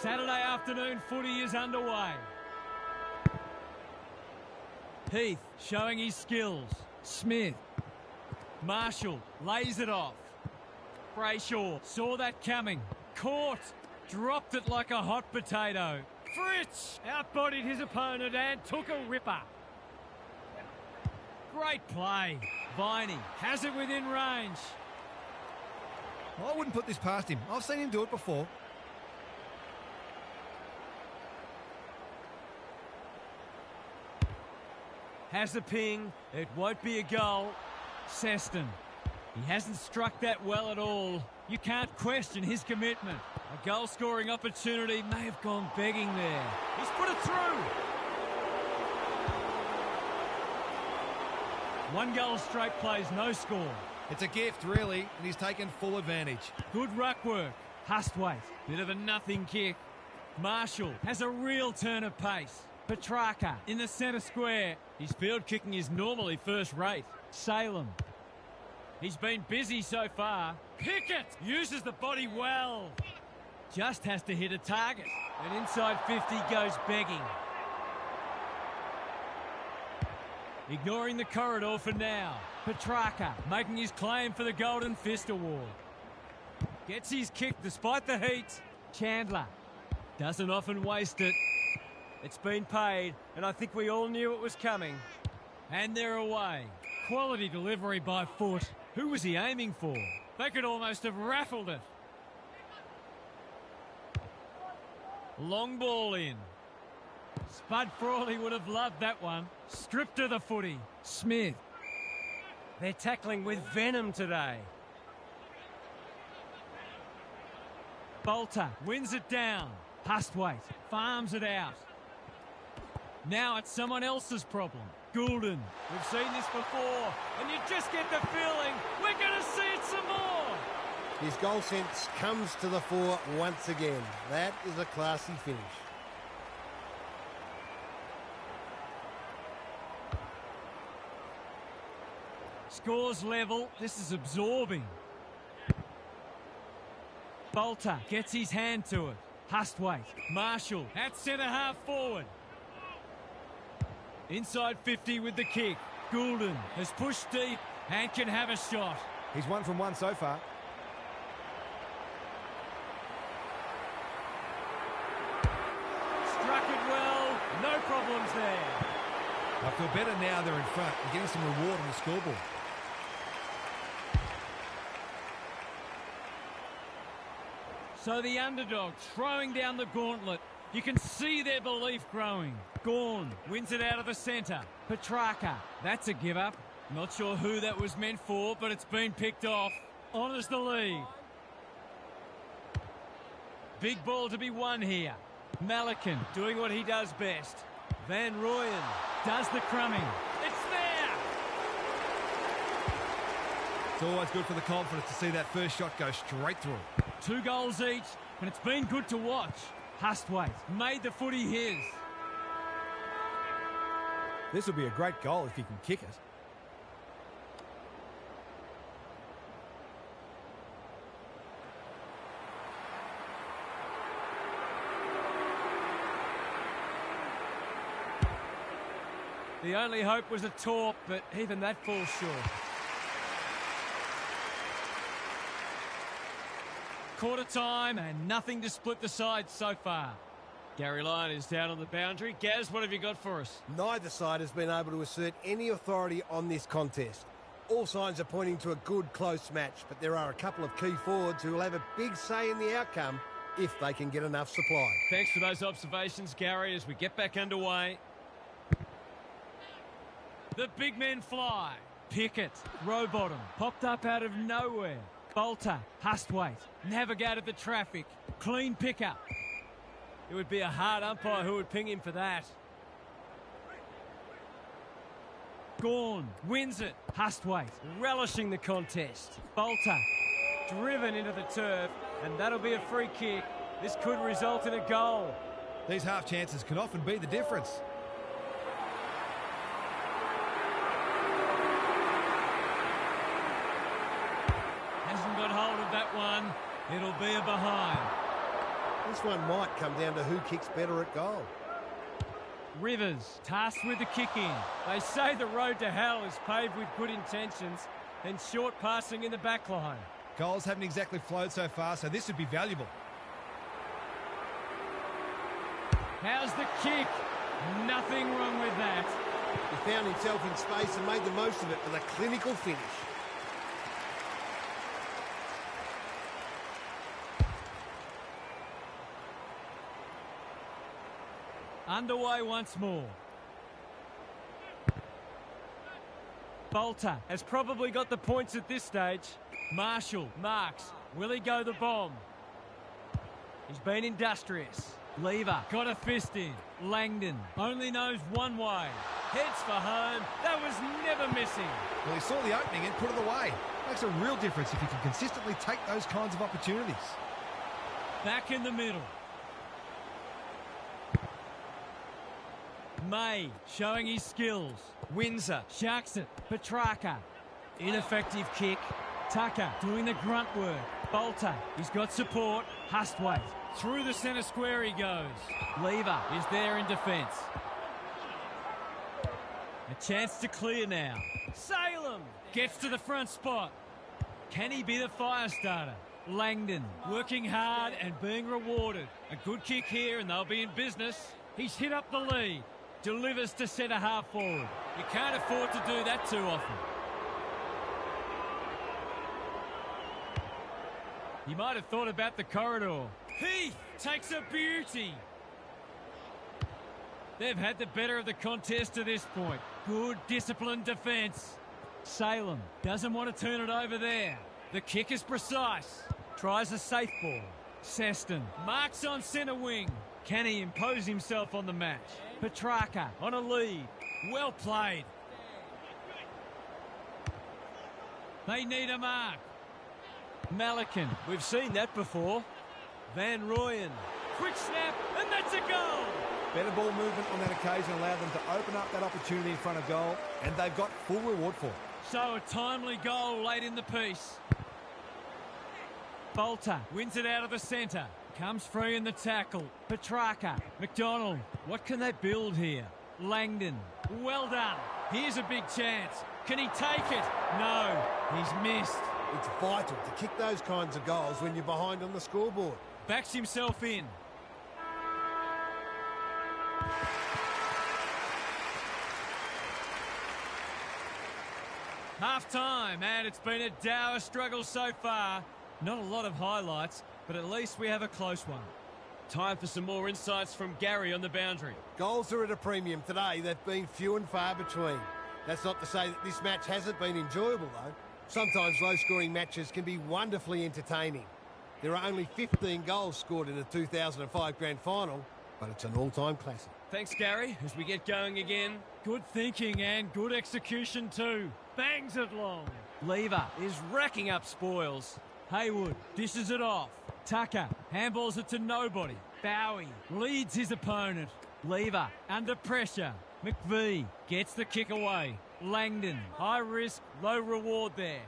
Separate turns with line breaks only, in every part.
Saturday afternoon footy is underway. Heath showing his skills. Smith. Marshall lays it off. Brayshaw saw that coming. Caught. Dropped it like a hot potato. Fritz outbodied his opponent and took a ripper. Great play. Viney has it within range.
I wouldn't put this past him. I've seen him do it before.
Has a ping. It won't be a goal. Seston. He hasn't struck that well at all. You can't question his commitment. A goal-scoring opportunity may have gone begging there. He's put it through. 1 goal straight plays, no score.
It's a gift, really, and he's taken full advantage.
Good ruck work. Hustwaite. Bit of a nothing kick. Marshall has a real turn of pace. Petrarca in the centre square. His field kicking is normally first rate. Salem. He's been busy so far. Pickett uses the body well. Just has to hit a target. And inside 50 goes begging. Ignoring the corridor for now. Petrarca making his claim for the Golden Fist Award. Gets his kick despite the heat. Chandler doesn't often waste it. It's been paid, and I think we all knew it was coming. And they're away. Quality delivery by Foot. Who was he aiming for? They could almost have raffled it. Long ball in. Spud Frawley would have loved that one. Stripped to the footy. Smith. They're tackling with venom today. Bolter wins it down. Hustwaite farms it out. Now it's someone else's problem. Goulden. We've seen this before, and you just get the feeling we're going to see it some more.
His goal sense comes to the fore once again. That is a classy finish.
Scores level. This is absorbing. Bolter gets his hand to it. Hustwaite. Marshall at centre half forward. Inside 50 with the kick. Goulden has pushed deep and can have a shot.
He's 1 from 1 so far.
Struck it well. No problems there.
I feel better now they're in front and getting some reward on the scoreboard.
So the underdog throwing down the gauntlet. You can see their belief growing. Gawn wins it out of the centre. Petrarca, that's a give up. Not sure who that was meant for, but it's been picked off. Honours the lead. Big ball to be won here. Malikan doing what he does best. Van Rooyen does the crumbing. It's there!
It's always good for the confidence to see that first shot go straight through.
2 goals each, and it's been good to watch. Hustwaite made the footy his.
This will be a great goal if he can kick it.
The only hope was a torp, but even that falls short. Quarter time and nothing to split the sides so far. Gary Lyon is down on the boundary. Gaz, what have you got for us?
Neither side has been able to assert any authority on this contest. All signs are pointing to a good, close match, but there are a couple of key forwards who will have a big say in the outcome if they can get enough supply.
Thanks for those observations, Gary, as we get back underway. The big men fly. Pickett, row bottom, popped up out of nowhere. Bolter, Hustwaite, navigated the traffic. Clean pickup. It would be a hard umpire who would ping him for that. Gawn wins it. Hustwaite relishing the contest. Bolter driven into the turf, and that'll be a free kick. This could result in a goal.
These half chances can often be the difference.
Hasn't got hold of that one. It'll be a behind.
This one might come down to who kicks better at goal.
Rivers, tasked with the kick in. They say the road to hell is paved with good intentions and short passing in the back line.
Goals haven't exactly flowed so far, so this would be valuable.
How's the kick? Nothing wrong with that.
He found himself in space and made the most of it with a clinical finish.
Underway once more. Bolter has probably got the points at this stage. Marshall marks. Will he go the bomb? He's been industrious. Lever got a fist in. Langdon only knows one way. Heads for home. That was never missing.
Well, he saw the opening and put it away. Makes a real difference if you can consistently take those kinds of opportunities.
Back in the middle. May showing his skills. Windsor sharks it. Petrarca. Ineffective kick. Tucker doing the grunt work. Bolter, he's got support. Hustwaite. Through the centre square he goes. Lever is there in defence. A chance to clear now. Salem gets to the front spot. Can he be the fire starter? Langdon working hard and being rewarded. A good kick here and they'll be in business. He's hit up the lead. Delivers to centre half forward. You can't afford to do that too often. You might have thought about the corridor. Heath takes a beauty. They've had the better of the contest to this point. Good disciplined defence. Salem doesn't want to turn it over there. The kick is precise. Tries a safe ball. Seston marks on centre wing. Can he impose himself on the match? Petrarca on a lead. Well played. They need a mark. Malikan, we've seen that before. Van Rooyen. Quick snap, and that's a goal.
Better ball movement on that occasion allowed them to open up that opportunity in front of goal, and they've got full reward for it.
So a timely goal late in the piece. Bolter wins it out of the centre. Comes free in the tackle. Petrarca. McDonald. What can they build here? Langdon. Well done. Here's a big chance. Can he take it? No. He's missed.
It's vital to kick those kinds of goals when you're behind on the scoreboard.
Backs himself in. Half time, and it's been a dour struggle so far. Not a lot of highlights, but at least we have a close one. Time for some more insights from Gary on the boundary.
Goals are at a premium today. They've been few and far between. That's not to say that this match hasn't been enjoyable, though. Sometimes low-scoring matches can be wonderfully entertaining. There are only 15 goals scored in the 2005 Grand Final, but it's an all-time classic.
Thanks, Gary. As we get going again, good thinking and good execution too. Bangs it long. Lever is racking up spoils. Haywood dishes it off. Tucker handballs it to nobody. Bowie leads his opponent. Lever under pressure. McVie gets the kick away. Langdon, high risk, low reward there.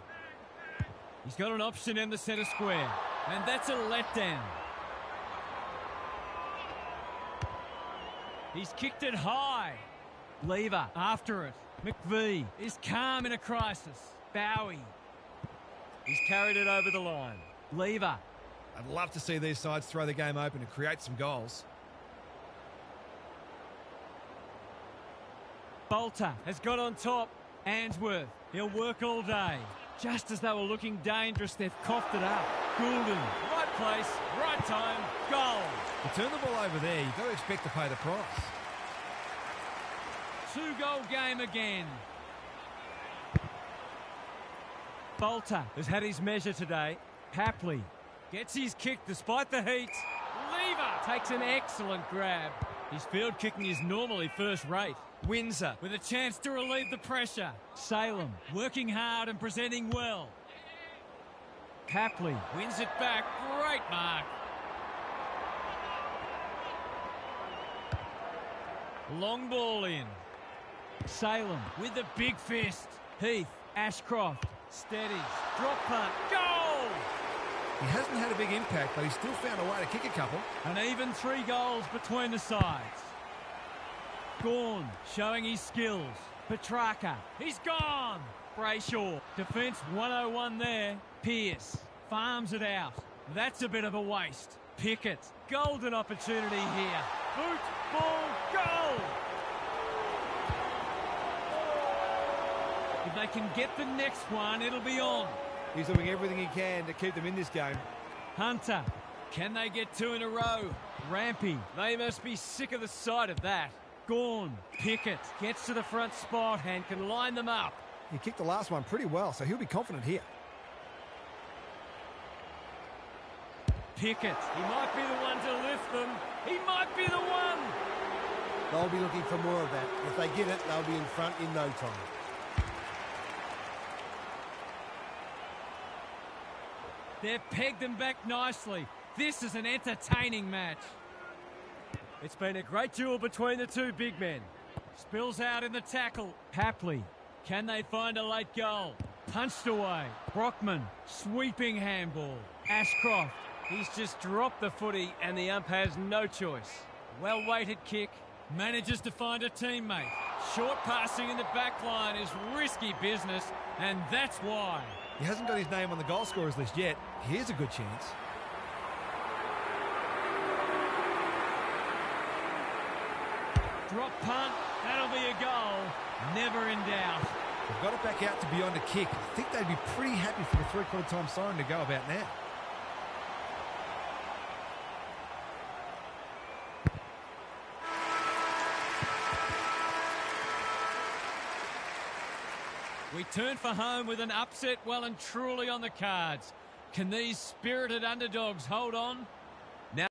He's got an option in the centre square, and that's a letdown. He's kicked it high. Lever after it. McVie is calm in a crisis. Bowie. He's carried it over the line. Lever.
I'd love to see these sides throw the game open and create some goals.
Bolter has got on top. Answorth, he'll work all day. Just as they were looking dangerous, they've coughed it up. Goulden, right place, right time, goal.
To turn the ball over there, you've got to expect to pay the price.
2-goal game again. Bolter has had his measure today. Hapley gets his kick despite the heat. Lever takes an excellent grab. His field kicking is normally first rate. Windsor with a chance to relieve the pressure. Salem working hard and presenting well. Hapley wins it back. Great mark. Long ball in. Salem with the big fist. Heath, Ashcroft, steadies, drop punt, goal!
He hasn't had a big impact, but he's still found a way to kick a couple.
And even 3 goals between the sides. Gawn showing his skills. Petrarca, he's gone. Brayshaw, defence 101 there. Pearce farms it out. That's a bit of a waste. Pickett, golden opportunity here. Boot, ball, goal! If they can get the next one, it'll be on.
He's doing everything he can to keep them in this game.
Hunter, can they get 2 in a row? Rampy, they must be sick of the sight of that. Gawn, Pickett gets to the front spot and can line them up.
He kicked the last one pretty well, so he'll be confident here.
Pickett, he might be the one to lift them. He might be the one.
They'll be looking for more of that. If they get it, they'll be in front in no time.
They've pegged them back nicely. This is an entertaining match. It's been a great duel between the 2 big men. Spills out in the tackle. Hapley, can they find a late goal? Punched away. Brockman, sweeping handball. Ashcroft, he's just dropped the footy and the ump has no choice. Well-weighted kick. Manages to find a teammate. Short passing in the back line is risky business, and that's why.
He hasn't got his name on the goal scorers list yet. Here's a good chance.
Drop punt, that'll be a goal. Never in doubt.
They've got it back out to beyond a kick. I think they'd be pretty happy for the 3/4 time siren to go about now.
We turn for home with an upset well and truly on the cards. Can these spirited underdogs hold on? Now,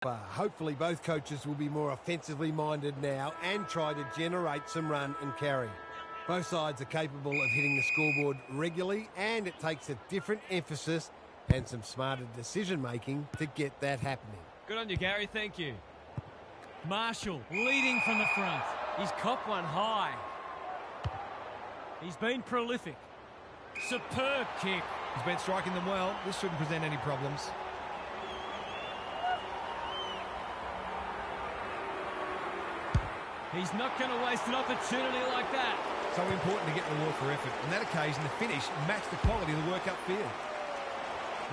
Hopefully both coaches will be more offensively minded now and try to generate some run and carry. Both sides are capable of hitting the scoreboard regularly, and it takes a different emphasis and some smarter decision-making to get that happening.
good on you, Gary. Thank you. Marshall leading from the front. He's copped one high. He's been prolific. Superb kick.
He's been striking them well. This shouldn't present any problems.
He's not going to waste an opportunity like that.
So important to get reward for effort. On that occasion, the finish matched the quality of the work upfield.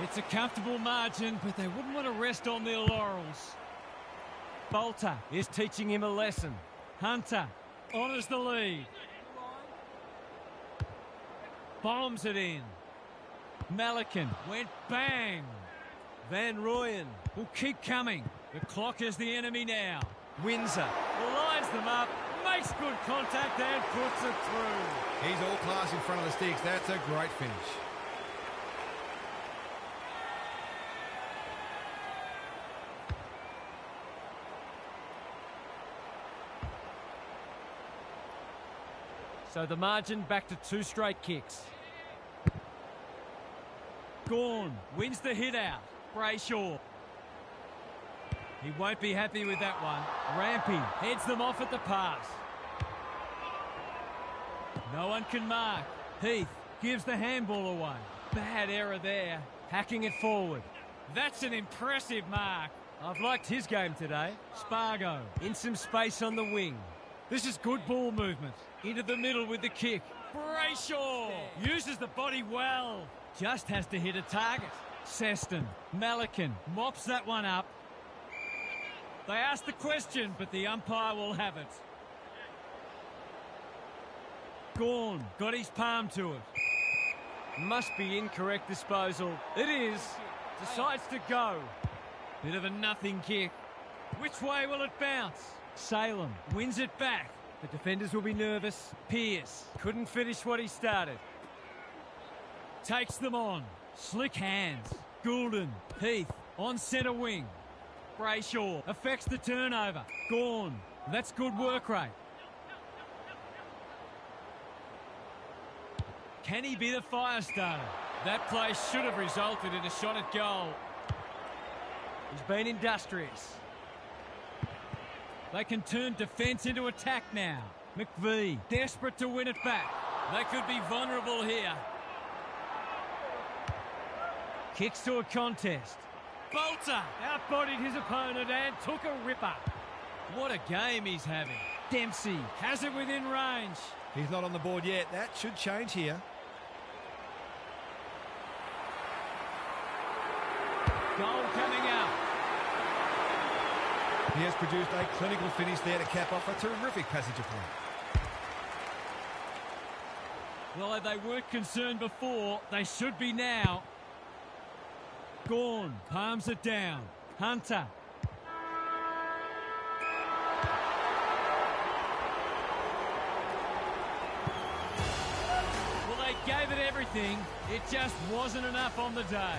It's a comfortable margin, but they wouldn't want to rest on their laurels. Bolter is teaching him a lesson. Hunter honours the lead. Bombs it in. Malikan went bang. Van Rooyen will keep coming. The clock is the enemy now. Windsor lines them up, makes good contact and puts it through.
He's all class in front of the sticks. That's a great finish.
So the margin back to 2 straight kicks. Gawn wins the hit out. Brayshaw. He won't be happy with that one. Rampy heads them off at the pass. No one can mark. Heath gives the handball away. Bad error there. Hacking it forward. That's an impressive mark. I've liked his game today. Spargo in some space on the wing. This is good ball movement. Into the middle with the kick. Brayshaw uses the body well. Just has to hit a target. Seston, Malikan mops that one up. They asked the question, but the umpire will have it. Gawn got his palm to it. Must be incorrect disposal. It is. Decides to go. Bit of a nothing kick. Which way will it bounce? Salem wins it back. The defenders will be nervous. Pearce couldn't finish what he started. Takes them on. Slick hands. Goulden. Heath on centre wing. Brayshaw affects the turnover. Gawn. That's good work rate. Can he be the fire starter? That play should have resulted in a shot at goal. He's been industrious. They can turn defence into attack now. McVie desperate to win it back. They could be vulnerable here. Kicks to a contest. Bolter outbodied his opponent and took a ripper. What a game he's having. Dempsey has it within range.
He's not on the board yet. That should change here.
Goal coming out.
He has produced a clinical finish there to cap off a terrific passage of play.
Well, if they weren't concerned before, they should be now. Gawn palms it down. Hunter. Well, they gave it everything. It just wasn't enough on the day.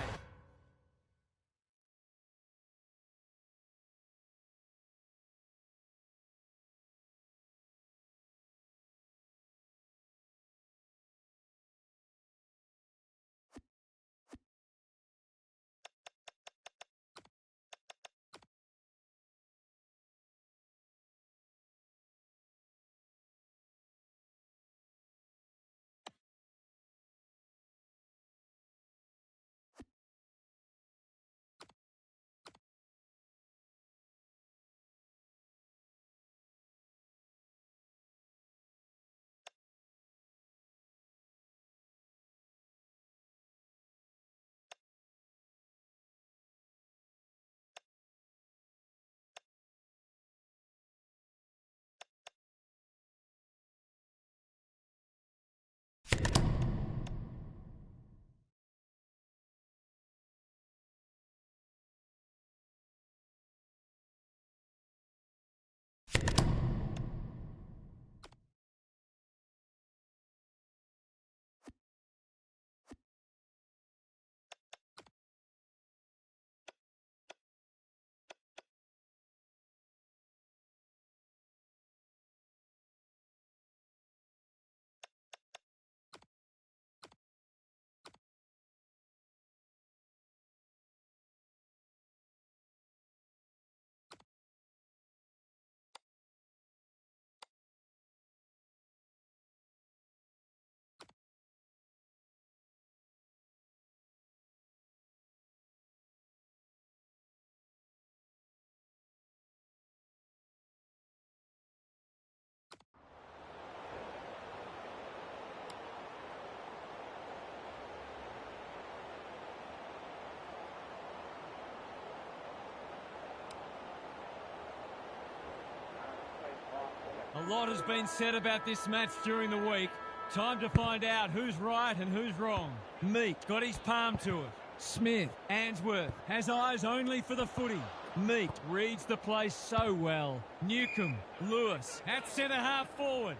A lot has been said about this match during the week. Time to find out who's right and who's wrong. Meek got his palm to it. Smith, Answorth has eyes only for the footy. Meek reads the play so well. Newcomb, Lewis at centre-half forward.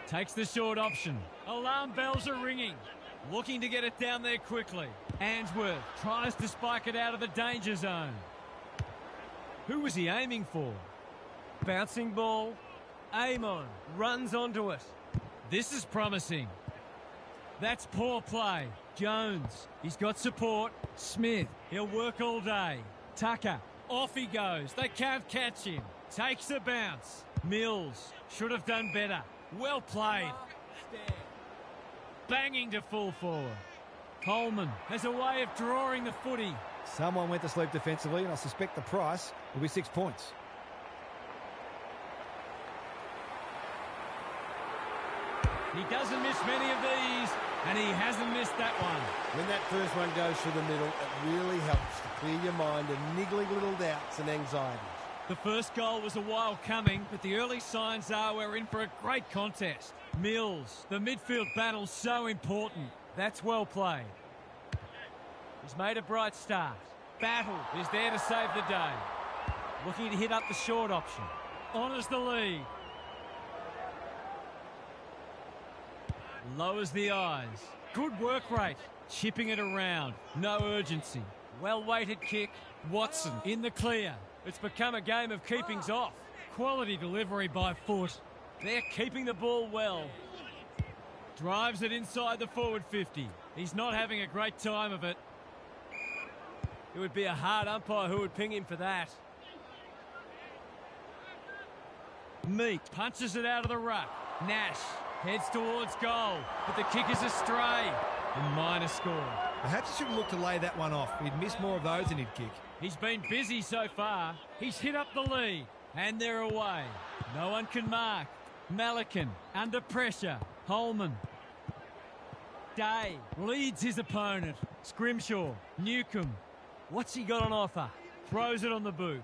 Takes the short option. Alarm bells are ringing. Looking to get it down there quickly. Answorth tries to spike it out of the danger zone. Who was he aiming for? Bouncing ball. Amon runs onto it. This is promising. That's poor play. Jones, he's got support. Smith, he'll work all day. Tucker, off he goes. They can't catch him. Takes a bounce. Mills should have done better. Well played. Banging to full forward. Coleman has a way of drawing the footy.
Someone went to sleep defensively, and I suspect the price will be 6 points.
He doesn't miss many of these, and he hasn't missed that one.
When that first one goes through the middle, it really helps to clear your mind of niggling little doubts and anxieties.
The first goal was a while coming, but the early signs are we're in for a great contest. Mills, the midfield battle's so important. That's well played. He's made a bright start. Battle is there to save the day. Looking to hit up the short option. Honours the lead. Lowers the eyes. Good work rate. Chipping it around. No urgency. Well-weighted kick. Watson in the clear. It's become a game of keepings off. Quality delivery by foot. They're keeping the ball well. Drives it inside the forward 50. He's not having a great time of it. It would be a hard umpire who would ping him for that. Meek punches it out of the ruck. Nash heads towards goal, but the kick is astray. A minor score.
Perhaps he should have looked to lay that one off. He'd miss more of those than he'd kick.
He's been busy so far. He's hit up the lead. And they're away. No one can mark. Malikan under pressure. Holman. Day leads his opponent. Scrimshaw. Newcomb. What's he got on offer? Throws it on the boot.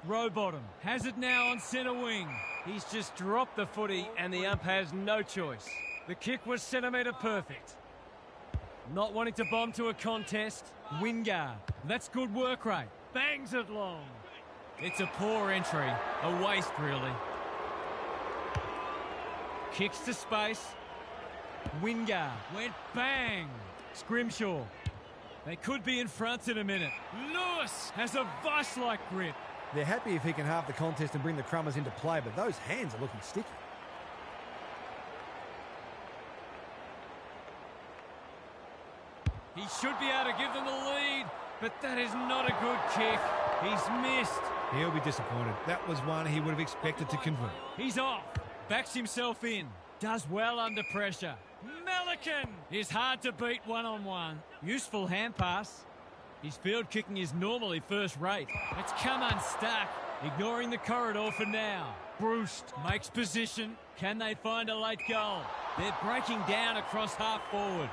Rowbottom has it now on centre wing. He's just dropped the footy and the ump has no choice. The kick was centimetre perfect. Not wanting to bomb to a contest. Wingard. That's good work rate. Bangs it long. It's a poor entry. A waste, really. Kicks to space. Wingard went bang. Scrimshaw. They could be in front in a minute. Lewis has a vice-like grip.
They're happy if he can halve the contest and bring the Crummers into play, but those hands are looking sticky.
He should be able to give them the lead, but that is not a good kick. He's missed.
He'll be disappointed. That was one he would have expected to convert.
He's off. Backs himself in. Does well under pressure. Malikan is hard to beat one-on-one. Useful hand pass. His field kicking is normally first rate. It's come unstuck. Ignoring the corridor for now. Bruce makes position. Can they find a late goal? They're breaking down across half forward.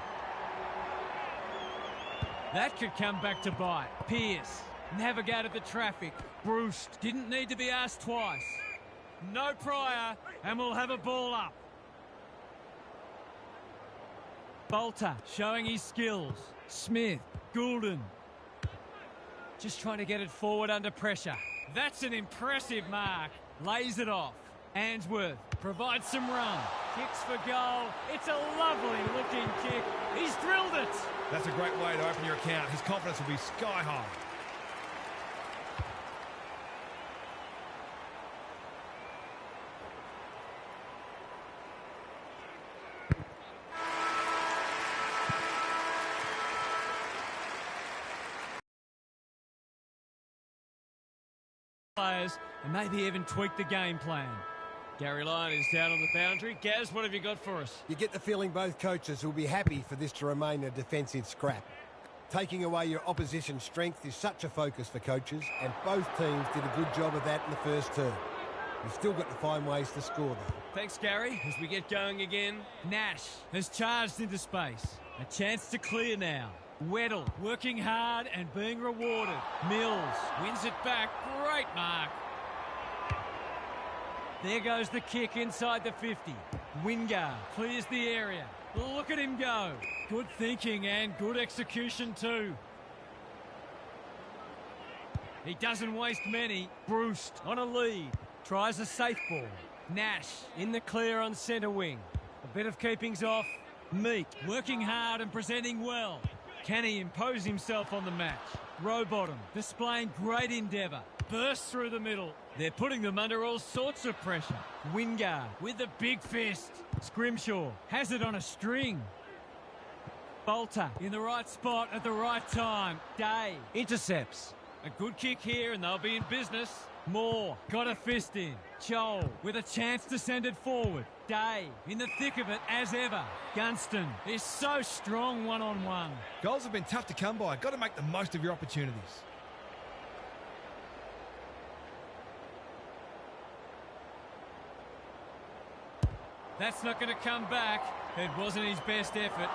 That could come back to bite. Pearce navigated the traffic. Bruce didn't need to be asked twice. No prior, and we'll have a ball up. Bolter showing his skills. Smith, Goulden. Just trying to get it forward under pressure. That's an impressive mark. Lays it off. Answorth provides some run. Kicks for goal. It's a lovely looking kick. He's drilled it.
That's a great way to open your account. His confidence will be sky high.
Players and maybe even tweak the game plan. Gary Lyon is down on the boundary. Gaz, what have you got for us?
You get the feeling both coaches will be happy for this to remain a defensive scrap. Taking away your opposition's strength is such a focus for coaches, and both teams did a good job of that in the first term. You've still got to find ways to score, though.
Thanks, Gary. As we get going again, Nash has charged into space. A chance to clear now. Weddle working hard and being rewarded. Mills wins it back. Great mark. There goes the kick inside the 50. Wingard clears the area. Look at him go. Good thinking and good execution too. He doesn't waste many. Bruce on a lead. Tries a safe ball. Nash in the clear on centre wing. A bit of keepings off. Meek working hard and presenting well. Can he impose himself on the match? Rowbottom displaying great endeavour. Bursts through the middle. They're putting them under all sorts of pressure. Wingard with the big fist. Scrimshaw has it on a string. Bolter in the right spot at the right time. Day intercepts. A good kick here and they'll be in business. Moore got a fist in. Chol with a chance to send it forward. Day in the thick of it as ever. Gunston is so strong one-on-one.
Goals have been tough to come by. Got to make the most of your opportunities.
That's not going to come back. It wasn't his best effort.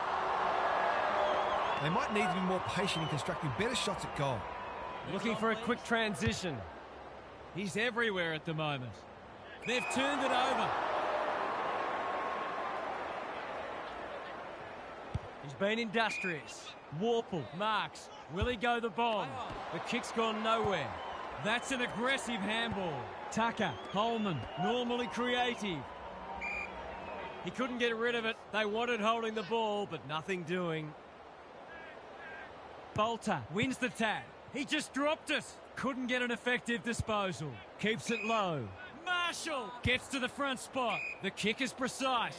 They might need to be more patient in constructing better shots at goal.
Looking for a quick transition. He's everywhere at the moment. They've turned it over. He's been industrious. Warple marks. Will he go the bomb? The kick's gone nowhere. That's an aggressive handball. Tucker, Holman, normally creative. He couldn't get rid of it. They wanted holding the ball, but nothing doing. Bolter wins the tap. He just dropped it. Couldn't get an effective disposal. Keeps it low. Marshall gets to the front spot. The kick is precise.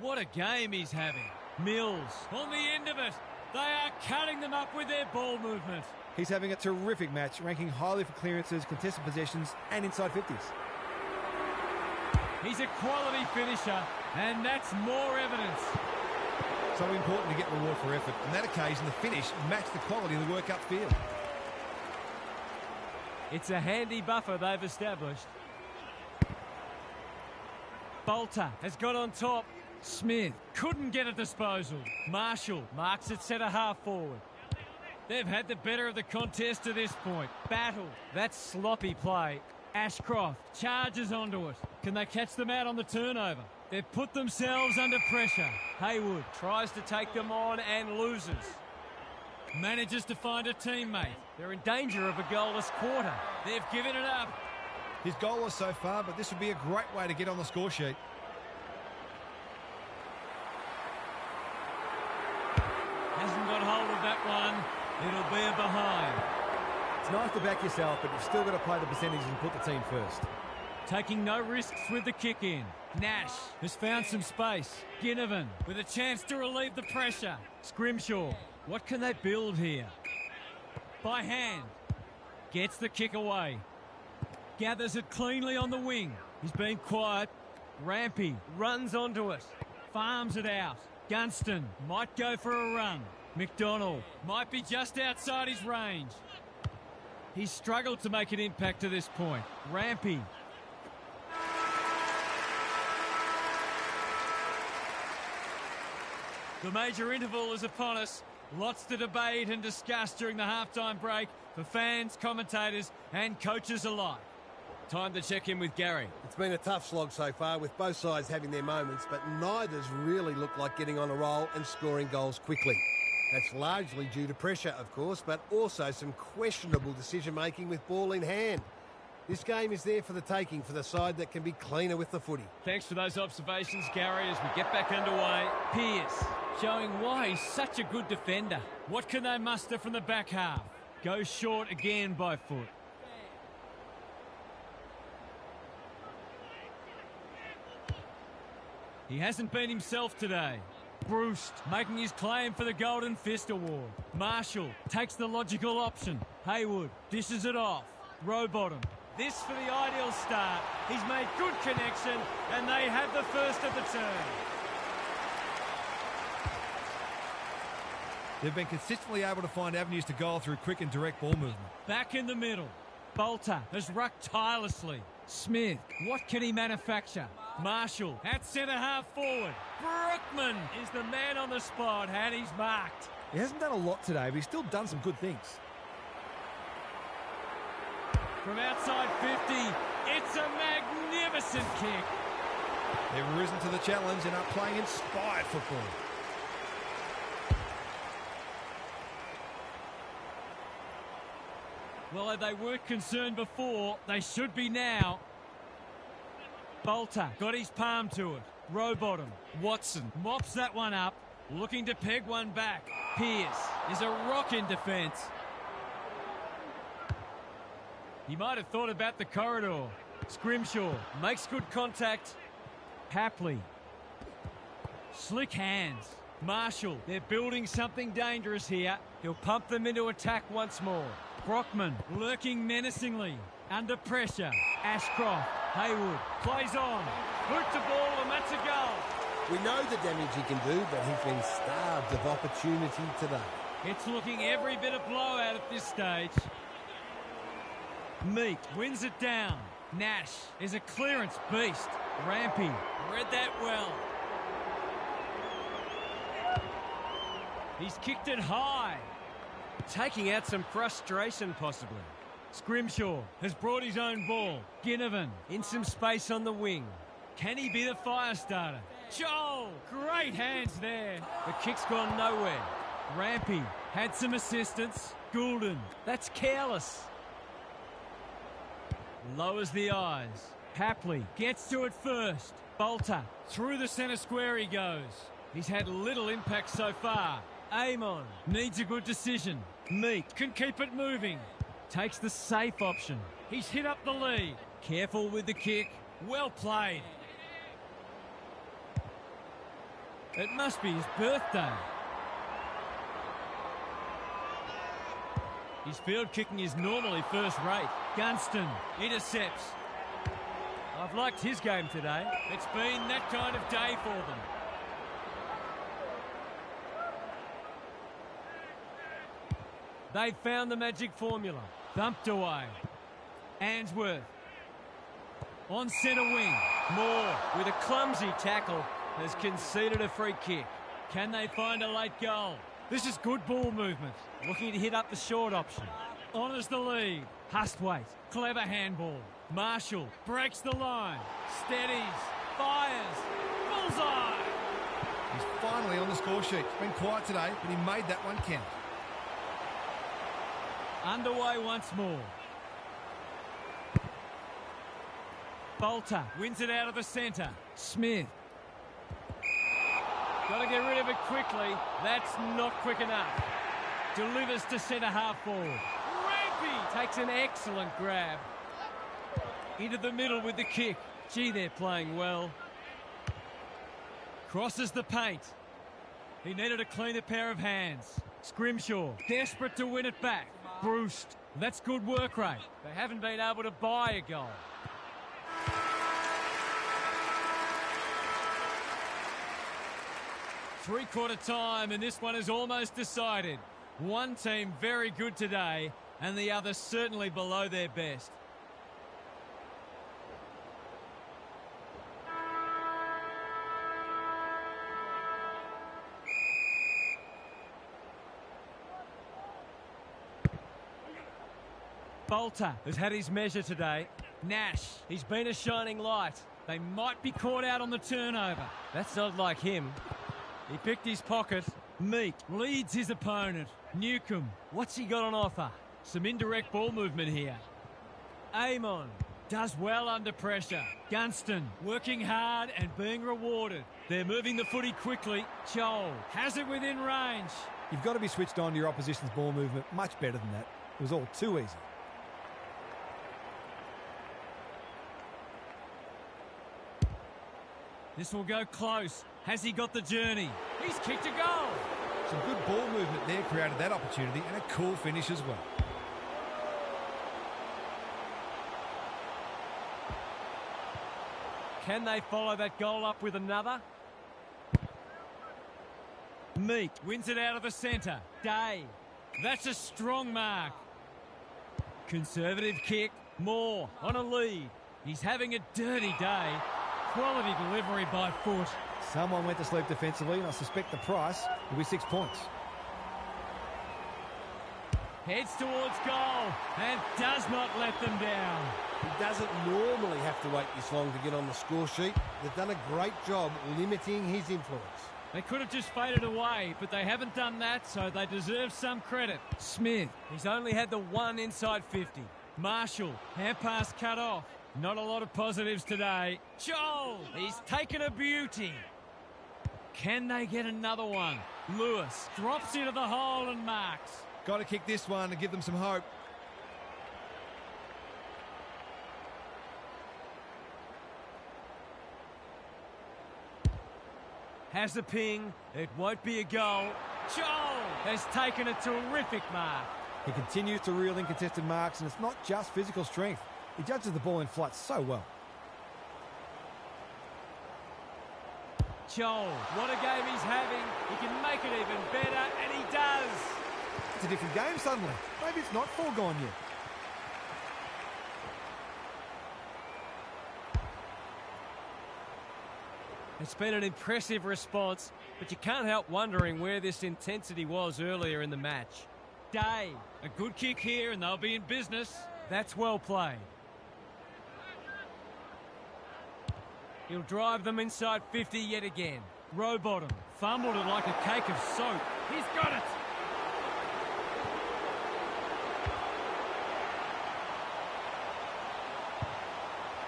What a game he's having. Mills on the end of it. They are cutting them up with their ball movement.
He's having a terrific match, ranking highly for clearances, contested possessions and inside 50s.
He's a quality finisher, and that's more evidence.
So important to get reward for effort. On that occasion, the finish matched the quality of the work upfield.
It's a handy buffer they've established. Bolter has got on top. Smith couldn't get a disposal. Marshall marks it centre half forward. They've had the better of the contest to this point. Battle. That's sloppy play. Ashcroft charges onto it. Can they catch them out on the turnover? They've put themselves under pressure. Haywood tries to take them on and loses. Manages to find a teammate. They're in danger of a goalless quarter. They've given it up.
He's goalless so far, but this would be a great way to get on the score sheet.
Hasn't got hold of that one. It'll be a behind.
It's nice to back yourself, but you've still got to play the percentages and put the team first.
Taking no risks with the kick in. Nash has found some space. Ginnivan with a chance to relieve the pressure. Scrimshaw. What can they build here? By hand. Gets the kick away. Gathers it cleanly on the wing. He's been quiet. Rampy runs onto it. Farms it out. Gunston might go for a run. McDonald might be just outside his range. He's struggled to make an impact to this point. Rampy. The major interval is upon us. Lots to debate and discuss during the halftime break for fans, commentators and coaches alike. Time to check in with Gary.
It's been a tough slog so far, with both sides having their moments, but neither's really looked like getting on a roll and scoring goals quickly. That's largely due to pressure, of course, but also some questionable decision-making with ball in hand. This game is there for the taking for the side that can be cleaner with the footy.
Thanks for those observations, Gary, as we get back underway. Pearce showing why he's such a good defender. What can they muster from the back half? Goes short again by foot. He hasn't been himself today. Bruce making his claim for the Golden Fist Award. Marshall takes the logical option. Haywood dishes it off. Rowbottom. This for the ideal start. He's made good connection and they have the first of the turn.
They've been consistently able to find avenues to goal through quick and direct ball movement.
Back in the middle. Bolter has rucked tirelessly. Smith, what can he manufacture? Marshall at centre half forward. Brookman is the man on the spot and he's marked.
He hasn't done a lot today, but he's still done some good things.
From outside 50, it's a magnificent kick.
They've risen to the challenge and are playing inspired football.
Well, they weren't concerned before. They should be now. Bolter got his palm to it. Rowbottom. Watson mops that one up, looking to peg one back. Pearce is a rock in defence. He might have thought about the corridor. Scrimshaw makes good contact. Hapley. Slick hands. Marshall, they're building something dangerous here. He'll pump them into attack once more. Brockman lurking menacingly. Under pressure. Ashcroft. Haywood plays on. Boot to ball and that's a goal.
We know the damage he can do, but he's been starved of opportunity today.
It's looking every bit of blowout at this stage. Meek wins it down. Nash is a clearance beast. Rampy read that well. He's kicked it high. Taking out some frustration possibly. Scrimshaw has brought his own ball. Ginnivan in some space on the wing. Can he be the fire starter? Joel, great hands there. The kick's gone nowhere. Rampy had some assistance. Goulden, that's careless. Lowers the eyes. Hapley gets to it first. Bolter through the centre square he goes. He's had little impact so far. Amon needs a good decision. Meek can keep it moving. Takes the safe option. He's hit up the lead. Careful with the kick. Well played. It must be his birthday. His field kicking is normally first rate. Gunston intercepts. I've liked his game today. It's been that kind of day for them. They've found the magic formula. Thumped away. Answorth. On centre wing. Moore, with a clumsy tackle, has conceded a free kick. Can they find a late goal? This is good ball movement. Looking to hit up the short option. Honours the lead. Hustwaite. Clever handball. Marshall breaks the line. Steadies. Fires. Bullseye.
He's finally on the score sheet. It's been quiet today, but he made that one count.
Underway once more. Bolter wins it out of the centre. Smith. Got to get rid of it quickly. That's not quick enough. Delivers to centre half forward. Rampy takes an excellent grab. Into the middle with the kick. Gee, they're playing well. Crosses the paint. He needed a cleaner pair of hands. Scrimshaw, desperate to win it back. Bruce, that's good work rate. They haven't been able to buy a goal. Three-quarter time, and this one is almost decided. One team very good today, and the other certainly below their best. Bolter has had his measure today. Nash, he's been a shining light. They might be caught out on the turnover. That's not like him. He picked his pocket. Meek leads his opponent. Newcomb, what's he got on offer? Some indirect ball movement here. Amon does well under pressure. Gunston working hard and being rewarded. They're moving the footy quickly. Joel has it within range.
You've got to be switched on to your opposition's ball movement much better than that. It was all too easy.
This will go close. Has he got the journey? He's kicked a goal.
Some good ball movement there created that opportunity, and a cool finish as well.
Can they follow that goal up with another? Meek wins it out of the centre. Day. That's a strong mark. Conservative kick. Moore on a lead. He's having a dirty day. Quality delivery by foot.
Someone went to sleep defensively, and I suspect the price will be 6 points.
Heads towards goal and does not let them down.
He doesn't normally have to wait this long to get on the score sheet. They've done a great job limiting his influence.
They could have just faded away, but they haven't done that, so they deserve some credit. Smith, he's only had the one inside 50. Marshall, hand pass cut off. Not a lot of positives today. Joel, he's taken a beauty. Can they get another one? Lewis drops into the hole and marks.
Got to kick this one to give them some hope.
Has a ping. It won't be a goal. Joel has taken a terrific mark.
He continues to reel in contested marks, and it's not just physical strength. He judges the ball in flight so well.
Joel, what a game he's having. He can make it even better, and he does.
It's a different game suddenly. Maybe it's not foregone yet.
It's been an impressive response, but you can't help wondering where this intensity was earlier in the match. Day, a good kick here, and they'll be in business. That's well played. He'll drive them inside 50 yet again. Rowbottom fumbled it like a cake of soap. He's got it.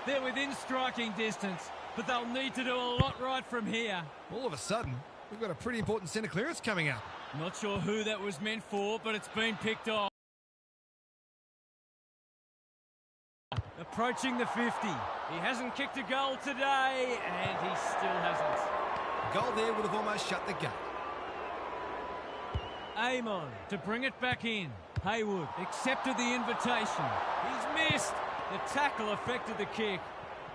They're within striking distance, but they'll need to do a lot right from here.
All of a sudden, we've got a pretty important centre clearance coming up.
Not sure who that was meant for, but it's been picked off. Approaching the 50. He hasn't kicked a goal today, and he still hasn't.
A goal there would have almost shut the gate.
Amon to bring it back in. Haywood accepted the invitation. He's missed. The tackle affected the kick.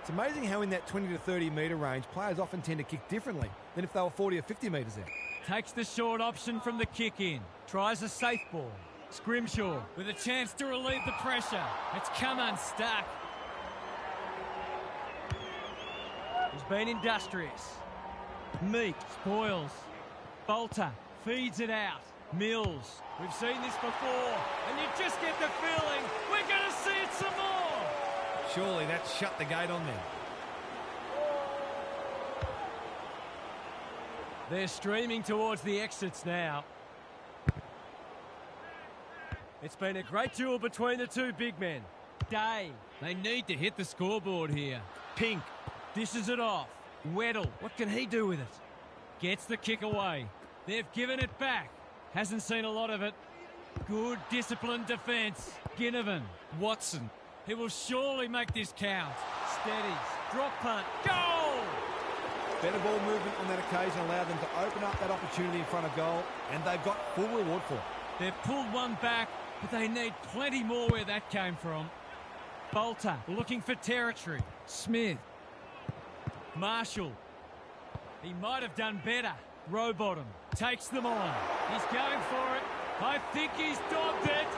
It's amazing how in that 20 to 30 metre range, players often tend to kick differently than if they were 40 or 50 metres out.
Takes the short option from the kick in. Tries a safe ball. Scrimshaw with a chance to relieve the pressure. It's come unstuck. He's been industrious. Meek spoils. Bolter feeds it out. Mills. We've seen this before, and you just get the feeling we're going to see it some more.
Surely that's shut the gate on them.
They're streaming towards the exits now. It's been a great duel between the two big men. Day. They need to hit the scoreboard here. Pink. Dishes it off. Weddle. What can he do with it? Gets the kick away. They've given it back. Hasn't seen a lot of it. Good disciplined defence. Ginnivan. Watson. He will surely make this count. Steadies. Drop punt. Goal!
Better ball movement on that occasion allowed them to open up that opportunity in front of goal, and they've got full reward for it.
They've pulled one back, but they need plenty more where that came from. Bolter looking for territory. Smith. Marshall. He might have done better. Rowbottom takes them on. He's going for it. I think he's dogged it.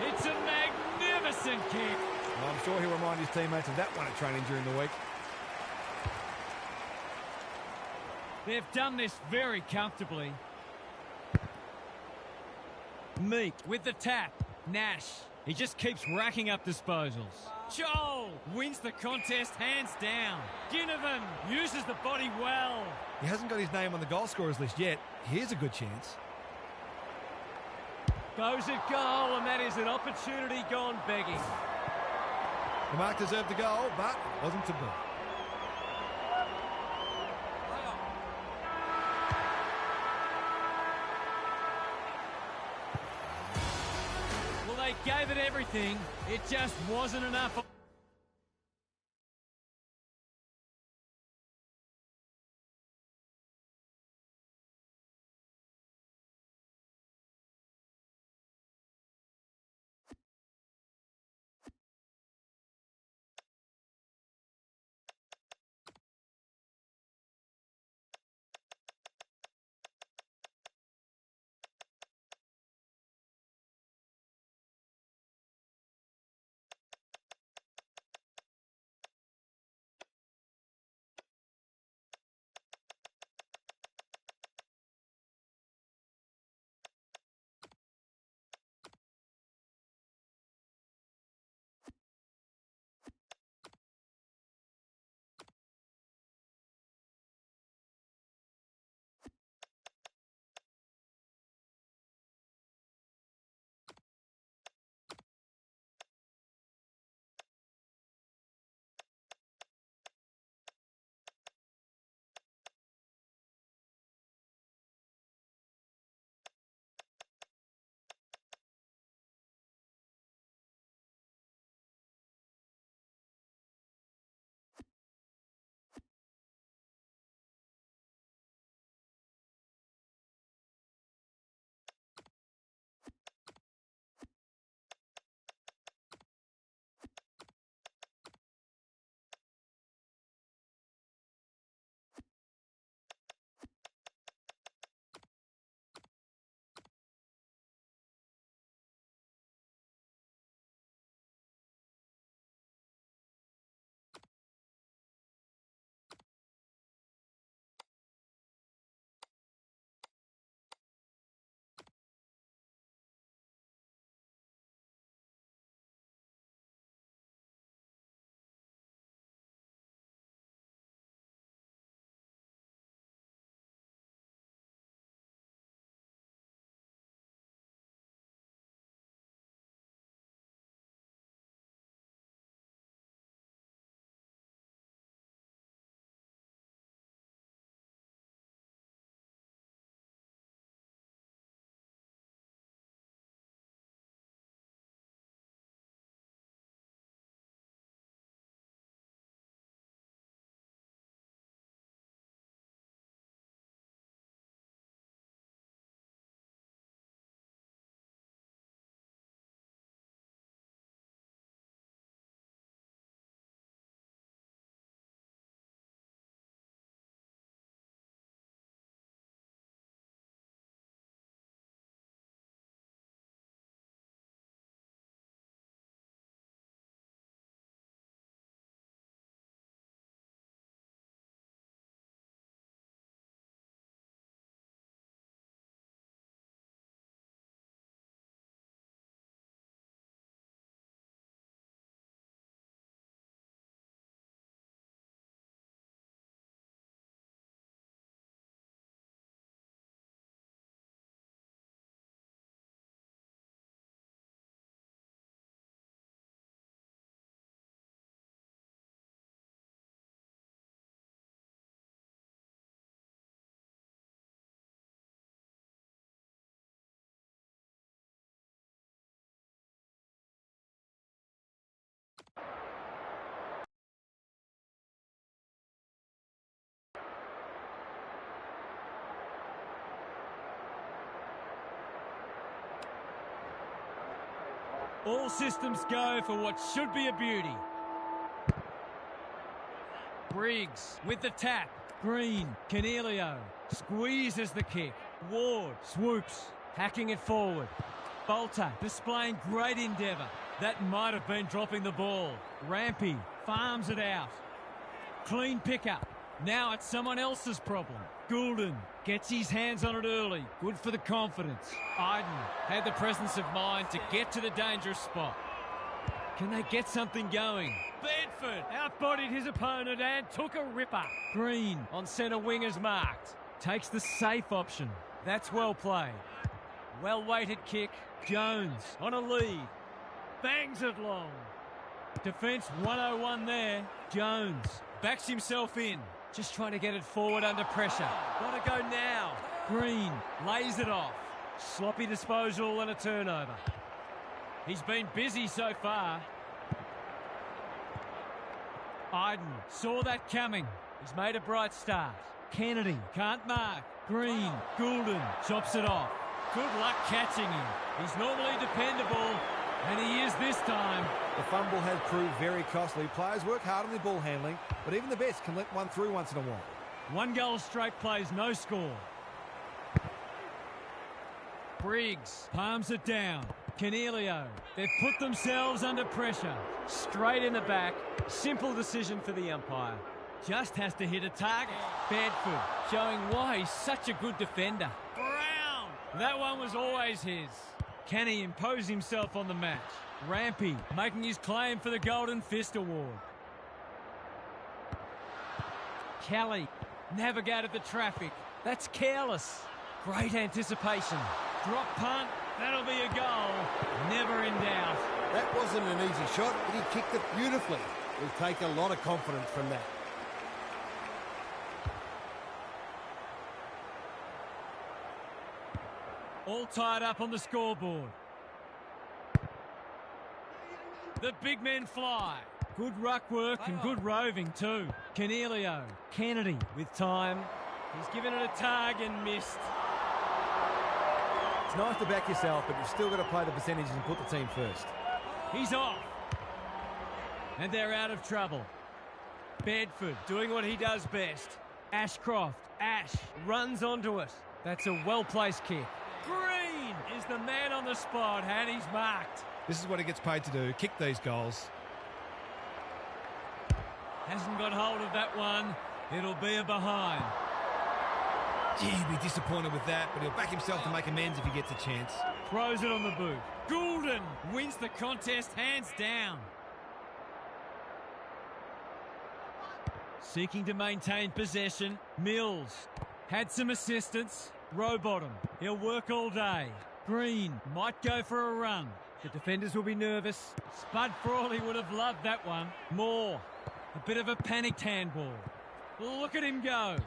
It's a magnificent kick.
Well, I'm sure he'll remind his teammates of that one at training during the week.
They've done this very comfortably. Meek with the tap. Nash. He just keeps racking up disposals. Joel wins the contest hands down. Ginnivan uses the body well.
He hasn't got his name on the goal scorers list yet. Here's a good chance.
Goes at goal, and that is an opportunity gone begging.
The mark deserved the goal, but wasn't to be.
Well, they gave it everything. It just wasn't enough. All systems go for what should be a beauty. Briggs with the tap. Green, Cornelio, squeezes the kick. Ward swoops, hacking it forward. Bolter displaying great endeavour. That might have been dropping the ball. Rampy farms it out. Clean pickup. Now it's someone else's problem. Goulden gets his hands on it early. Good for the confidence. Iden had the presence of mind to get to the dangerous spot. Can they get something going? Bedford outbodied his opponent and took a ripper. Green on centre wing is marked. Takes the safe option. That's well played. Well-weighted kick. Jones on a lead. Bangs it long. Defence 101 there. Jones backs himself in. Just trying to get it forward under pressure. Gotta go now. Green lays it off. Sloppy disposal and a turnover. He's been busy so far. Iden saw that coming. He's made a bright start. Kennedy can't mark. Green, Goulden chops it off. Good luck catching him. He's normally dependable, and he is this time.
The fumble has proved very costly. Players work hard on their ball handling, but even the best can let one through once in a while.
1 goal straight plays, no score. Briggs palms it down. Cornelio, they've put themselves under pressure. Straight in the back. Simple decision for the umpire. Just has to hit a target. Bedford showing why he's such a good defender. Brown! That one was always his. Can he impose himself on the match? Rampy making his claim for the Golden Fist Award. Kelly navigated the traffic. That's careless. Great anticipation. Drop punt. That'll be a goal. Never in doubt.
That wasn't an easy shot, but he kicked it beautifully. We'll take a lot of confidence from that.
All tied up on the scoreboard. The big men fly. Good ruck work and good roving too. Cornelio, Kennedy with time. He's given it a tug and missed.
It's nice to back yourself, but you've still got to play the percentages and put the team first.
He's off. And they're out of trouble. Bedford doing what he does best. Ashcroft, Ash runs onto it. That's a well-placed kick. Green is the man on the spot, and he's marked.
This is what he gets paid to do, kick these goals.
Hasn't got hold of that one. It'll be a behind.
Gee, he'd be disappointed with that, but he'll back himself to make amends if he gets a chance.
Throws it on the boot. Goulden wins the contest hands down. Seeking to maintain possession. Mills had some assistance. Rowbottom, he'll work all day. Green might go for a run. The defenders will be nervous. Spud Frawley would have loved that one. Moore, a bit of a panicked handball. Look at him go.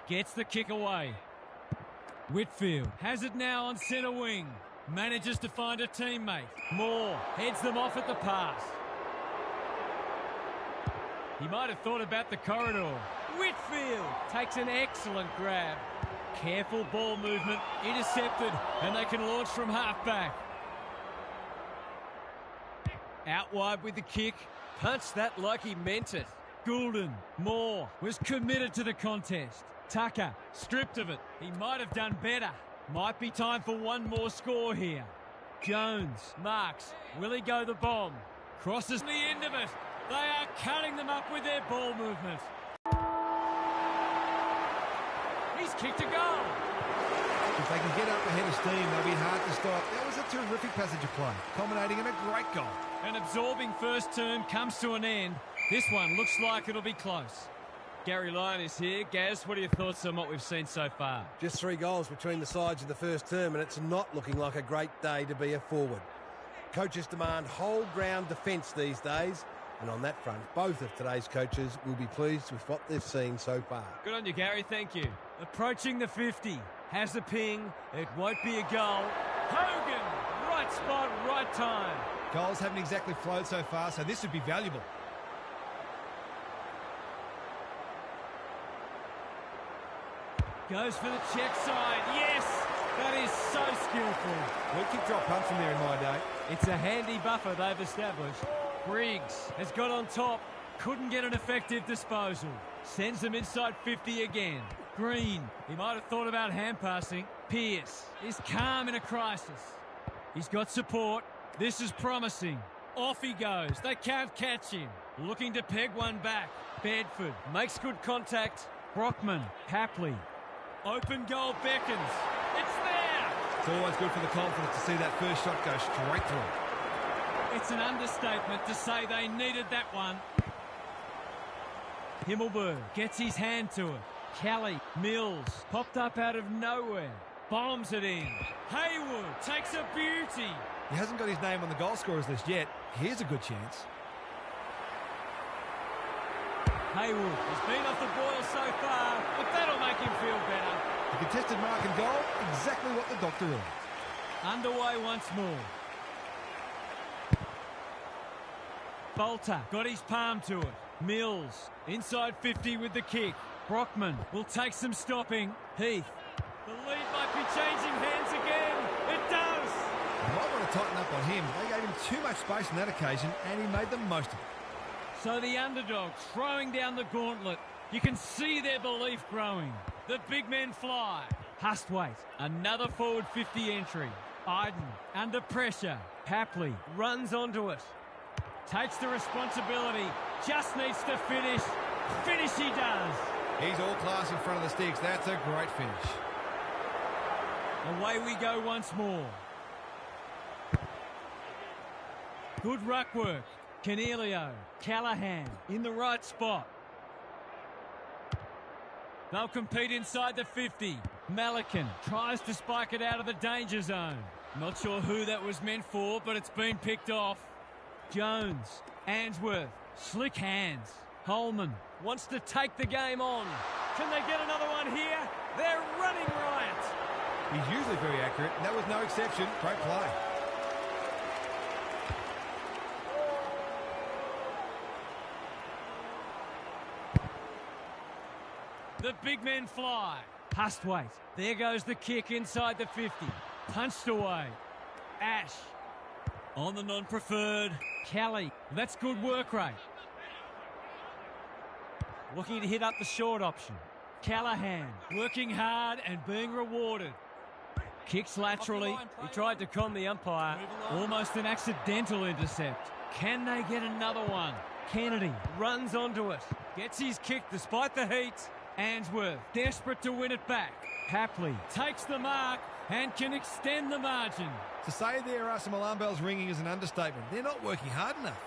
Gets the kick away. Whitfield has it now on centre wing. Manages to find a teammate. Moore heads them off at the pass. He might have thought about the corridor. Whitfield takes an excellent grab. Careful ball movement, intercepted, and they can launch from half-back. Out wide with the kick. Punched that like he meant it. Goulden, Moore, was committed to the contest. Tucker, stripped of it. He might have done better. Might be time for one more score here. Jones, marks. Will he go the bomb? Crosses the end of it. They are cutting them up with their ball movement. He's kicked a goal.
If they can get up ahead of steam, they'll be hard to stop. That was a terrific passage of play, culminating in a great goal.
An absorbing first term comes to an end. This one looks like it'll be close. Gary Lyon is here. Gaz, what are your thoughts on what we've seen so far?
Just 3 goals between the sides in the first term, and it's not looking like a great day to be a forward. Coaches demand whole ground defence these days, and on that front, both of today's coaches will be pleased with what they've seen so far.
Good on you, Gary. Thank you. Approaching the 50. Has the ping. It won't be a goal. Hogan, right spot, right time.
Goals haven't exactly flowed so far, so this would be valuable.
Goes for the check side. Yes! That is so skillful.
We kick drop punch from there in my day.
It's a handy buffer they've established. Briggs has got on top. Couldn't get an effective disposal. Sends them inside 50 again. Green, he might have thought about hand passing. Pearce is calm in a crisis. He's got support. This is promising. Off he goes. They can't catch him. Looking to peg one back. Bedford makes good contact. Brockman, Hapley. Open goal beckons. It's there!
It's always good for the confidence to see that first shot go straight through.
It's an understatement to say they needed that one. Himmelberg gets his hand to it. Kelly, Mills, popped up out of nowhere. Bombs it in. Haywood takes a beauty.
He hasn't got his name on the goal scorers list yet. Here's a good chance.
Haywood has been off the boil so far, but that'll make him feel better.
The contested mark and goal, exactly what the doctor ordered.
Underway once more. Bolter got his palm to it. Mills inside 50 with the kick. Brockman will take some stopping. Heath. The lead might be changing hands again. It does.
You might want to tighten up on him. They gave him too much space on that occasion, and he made the most of it.
So the underdogs throwing down the gauntlet. You can see their belief growing. The big men fly. Hustwaite, another forward 50 entry. Iden under pressure. Hapley runs onto it. Takes the responsibility. Just needs to finish. Finish he does.
He's all class in front of the sticks. That's a great finish.
Away we go once more. Good ruck work. Canelio, Callahan in the right spot. They'll compete inside the 50. Malikan tries to spike it out of the danger zone. Not sure who that was meant for, but it's been picked off. Jones, Answorth, slick hands. Holman wants to take the game on. Can they get another one here? They're running riot.
He's usually very accurate, and that was no exception. Great play.
The big men fly. Hustwaite. There goes the kick inside the 50. Punched away. Ash. On the non-preferred. Kelly. That's good work rate. Looking to hit up the short option. Callahan. Working hard and being rewarded. Kicks laterally. He tried to con the umpire. Almost an accidental intercept. Can they get another one? Kennedy runs onto it. Gets his kick despite the heat. Answorth, desperate to win it back. Hapley takes the mark and can extend the margin.
To say there are some alarm bells ringing is an understatement. They're not working hard enough.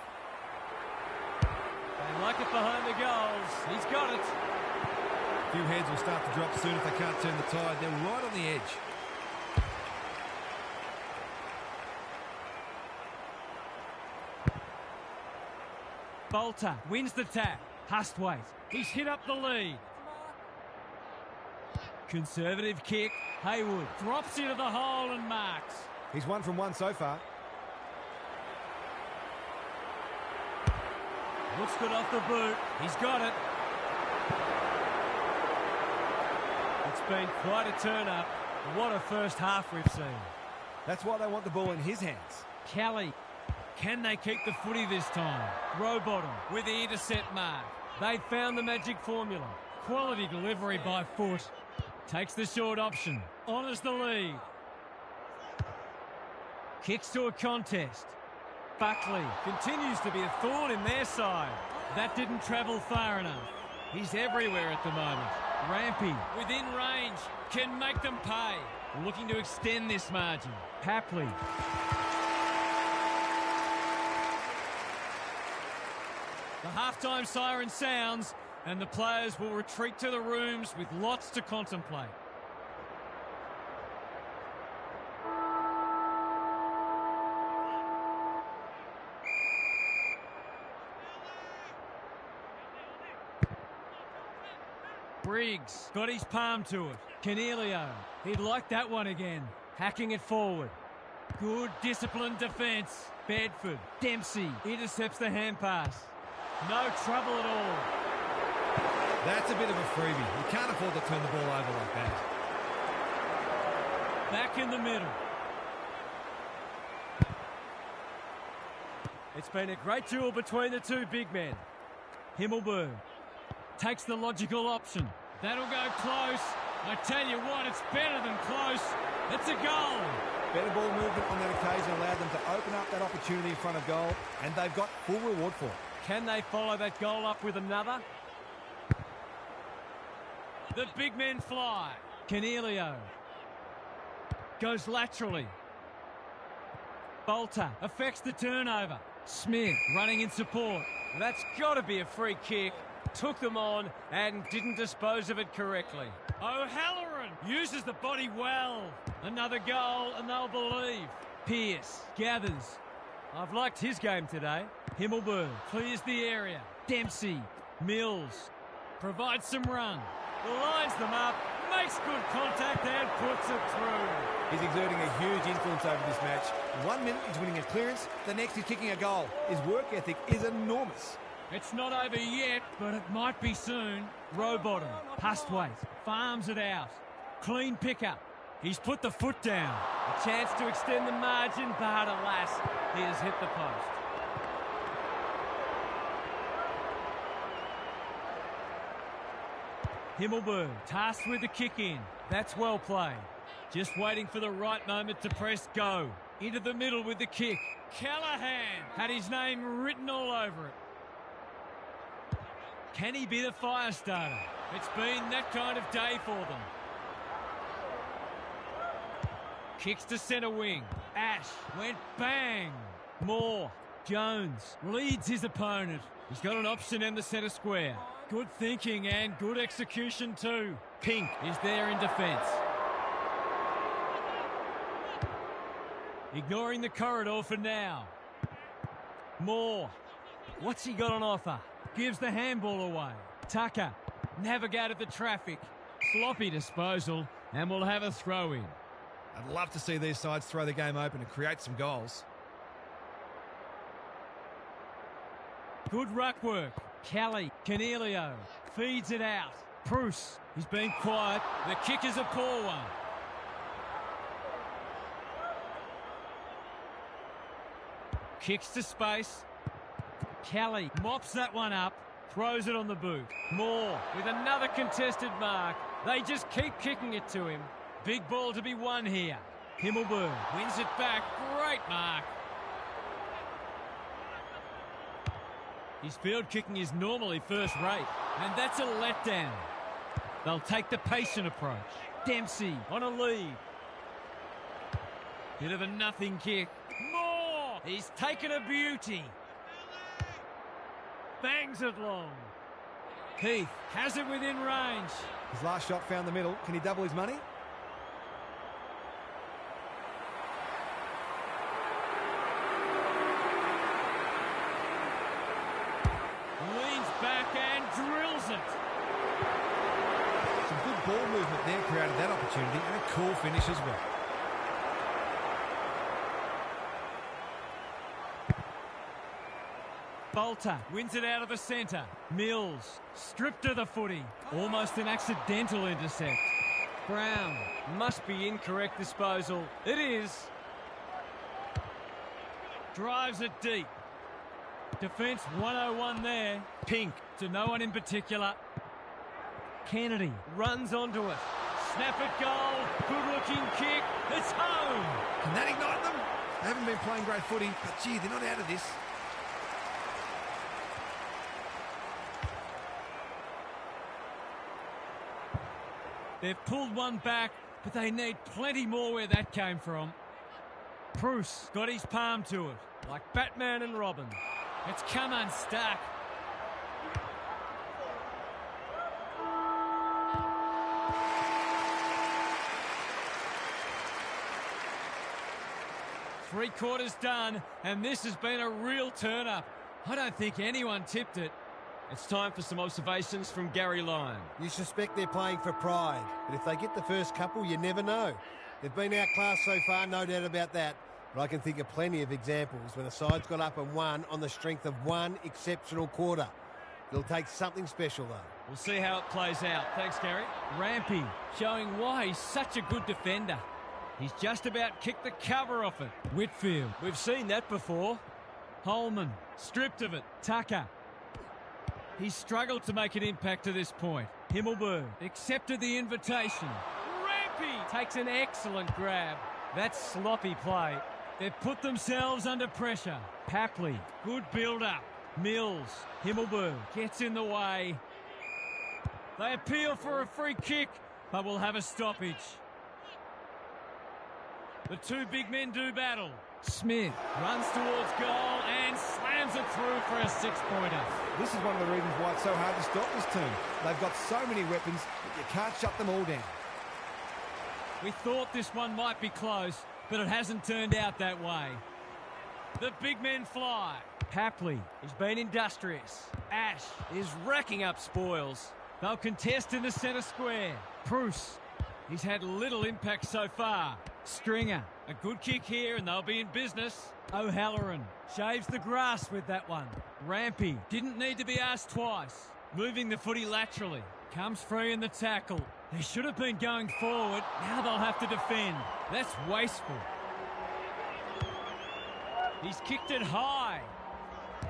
They like it behind the goals. He's got it.
A few heads will start to drop soon if they can't turn the tide. They're right on the edge.
Bolter wins the tap. Hustwaite, he's hit up the lead. Conservative kick. Haywood drops into the hole and marks.
He's 1 from 1 so far.
Looks good off the boot. He's got it. It's been quite a turn-up. What a first half we've seen.
That's why they want the ball in his hands.
Kelly. Can they keep the footy this time? Rowbottom with the intercept mark. They found the magic formula. Quality delivery by foot. Takes the short option. Honours the lead. Kicks to a contest. Buckley continues to be a thorn in their side. That didn't travel far enough. He's everywhere at the moment. Rampy within range can make them pay. Looking to extend this margin. Hapley. The halftime siren sounds and the players will retreat to the rooms with lots to contemplate. Briggs got his palm to it. Canelio, he'd like that one again. Hacking it forward. Good disciplined defence. Bedford, Dempsey intercepts the hand pass. No trouble at all.
That's a bit of a freebie. You can't afford to turn the ball over like that.
Back in the middle. It's been a great duel between the two big men. Himmelberg takes the logical option. That'll go close. I tell you what, it's better than close. It's a goal.
Better ball movement on that occasion allowed them to open up that opportunity in front of goal, and they've got full reward for it.
Can they follow that goal up with another? The big men fly. Canelio goes laterally. Bolter affects the turnover. Smith running in support. That's got to be a free kick. Took them on and didn't dispose of it correctly. O'Halloran uses the body well. Another goal and they'll believe. Pearce gathers. I've liked his game today. Himmelberg clears the area. Dempsey, Mills provides some run. Lines them up, makes good contact and puts it through.
He's exerting a huge influence over this match. 1 minute he's winning a clearance, the next he's kicking a goal. His work ethic is enormous.
It's not over yet, but it might be soon. Rowbottom, Hustwaite, farms it out. Clean pickup. He's put the foot down. A chance to extend the margin, but alas, he has hit the post. Himmelberg tasked with the kick in. That's well played. Just waiting for the right moment to press go. Into the middle with the kick. Callahan had his name written all over it. Can he be the fire starter? It's been that kind of day for them. Kicks to centre wing. Ash went bang. Moore. Jones leads his opponent. He's got an option in the centre square. Good thinking and good execution too. Pink is there in defence. Ignoring the corridor for now. Moore. What's he got on offer? Gives the handball away. Tucker navigated the traffic. Sloppy disposal and will have a throw in.
I'd love to see these sides throw the game open and create some goals.
Good ruck work. Kelly, Canelio feeds it out. Bruce, he's been quiet. The kick is a poor one. Kicks to space. Kelly mops that one up. Throws it on the boot. Moore with another contested mark. They just keep kicking it to him. Big ball to be won here. Himmelberg wins it back. Great mark. His field kicking is normally first rate, and that's a letdown. They'll take the patient approach. Dempsey on a lead. Bit of a nothing kick. Moore! He's taken a beauty. Bangs it long. Heath has it within range.
His last shot found the middle. Can he double his money?
Leans back and drills it.
Some good ball movement there created that opportunity, and a cool finish as well.
Bolter wins it out of the centre. Mills stripped to the footy. Almost an accidental intercept. Brown must be incorrect disposal. It is. Drives it deep. Defence 101 there. Pink to no one in particular. Kennedy runs onto it. Snap it goal. Good looking kick. It's home.
Can that ignite them? They haven't been playing great footy, but gee, they're not out of this.
They've pulled one back, but they need plenty more where that came from. Bruce got his palm to it, like Batman and Robin. It's come unstuck. Three quarters done, and this has been a real turn-up. I don't think anyone tipped it. It's time for some observations from Gary Lyon.
You suspect they're playing for pride, but if they get the first couple, you never know. They've been outclassed so far, no doubt about that. But I can think of plenty of examples when a side's got up and won on the strength of one exceptional quarter. It'll take something special, though.
We'll see how it plays out. Thanks, Gary. Rampy showing why he's such a good defender. He's just about kicked the cover off it. Whitfield. We've seen that before. Holman. Stripped of it. Tucker. He's struggled to make an impact to this point. Himmelberg accepted the invitation. Rampy takes an excellent grab. That's sloppy play. They've put themselves under pressure. Papley. Good build-up. Mills. Himmelberg gets in the way. They appeal for a free kick, but will have a stoppage. The two big men do battle. Smith runs towards goal and slams it through for a six-pointer.
This is one of the reasons why it's so hard to stop this team. They've got so many weapons that you can't shut them all down.
We thought this one might be close, but it hasn't turned out that way. The big men fly. Papley has been industrious. Ash is racking up spoils. They'll contest in the centre square. Bruce, he's had little impact so far. Stringer, a good kick here and they'll be in business. O'Halloran shaves the grass with that one. Rampy didn't need to be asked twice. Moving the footy laterally. Comes free in the tackle. They should have been going forward. Now they'll have to defend. That's wasteful. He's kicked it high.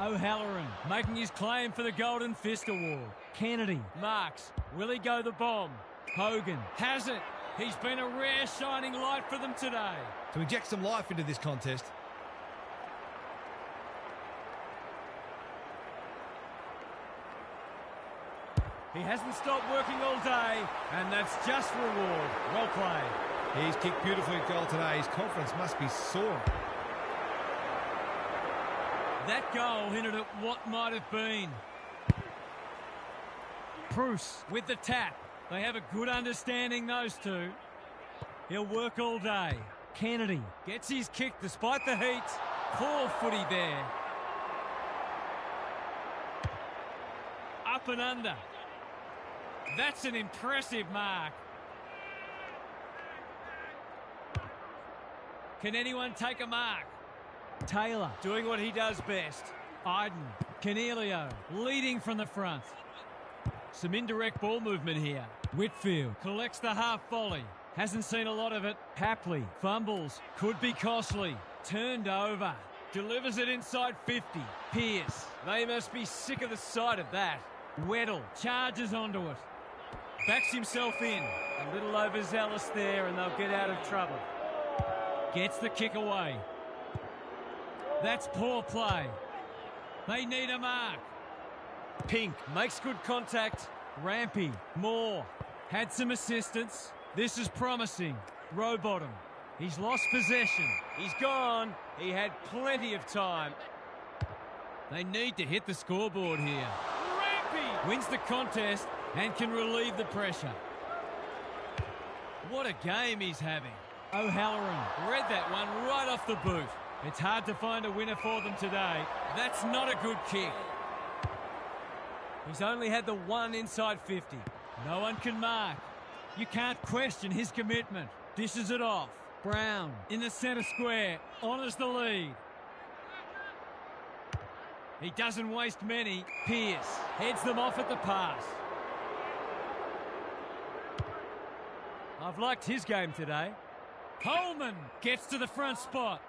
O'Halloran making his claim for the Golden Fist Award. Kennedy marks. Will he go the bomb? Hogan has it. He's been a rare shining light for them today.
To inject some life into this contest.
He hasn't stopped working all day, and that's just reward. Well played.
He's kicked beautifully at goal today. His confidence must be soaring.
That goal hinted at what might have been. Bruce with the tap. They have a good understanding, those two. He'll work all day. Kennedy gets his kick despite the heat. Poor footy there. Up and under. That's an impressive mark. Can anyone take a mark? Taylor doing what he does best. Iden, Canelio leading from the front. Some indirect ball movement here. Whitfield collects the half volley. Hasn't seen a lot of it. Papley fumbles. Could be costly. Turned over. Delivers it inside 50. Pearce. They must be sick of the sight of that. Weddle charges onto it. Backs himself in. A little overzealous there and they'll get out of trouble. Gets the kick away. That's poor play. They need a mark. Pink makes good contact. Rampy, Moore, had some assistance. This is promising. Rowbottom, he's lost possession. He's gone. He had plenty of time. They need to hit the scoreboard here. Rampy wins the contest and can relieve the pressure. What a game he's having. O'Halloran read that one right off the boot. It's hard to find a winner for them today. That's not a good kick. He's only had the one inside 50. No one can mark. You can't question his commitment. Dishes it off. Brown in the centre square. Honours the lead. He doesn't waste many. Pearce heads them off at the pass. I've liked his game today. Coleman gets to the front spot.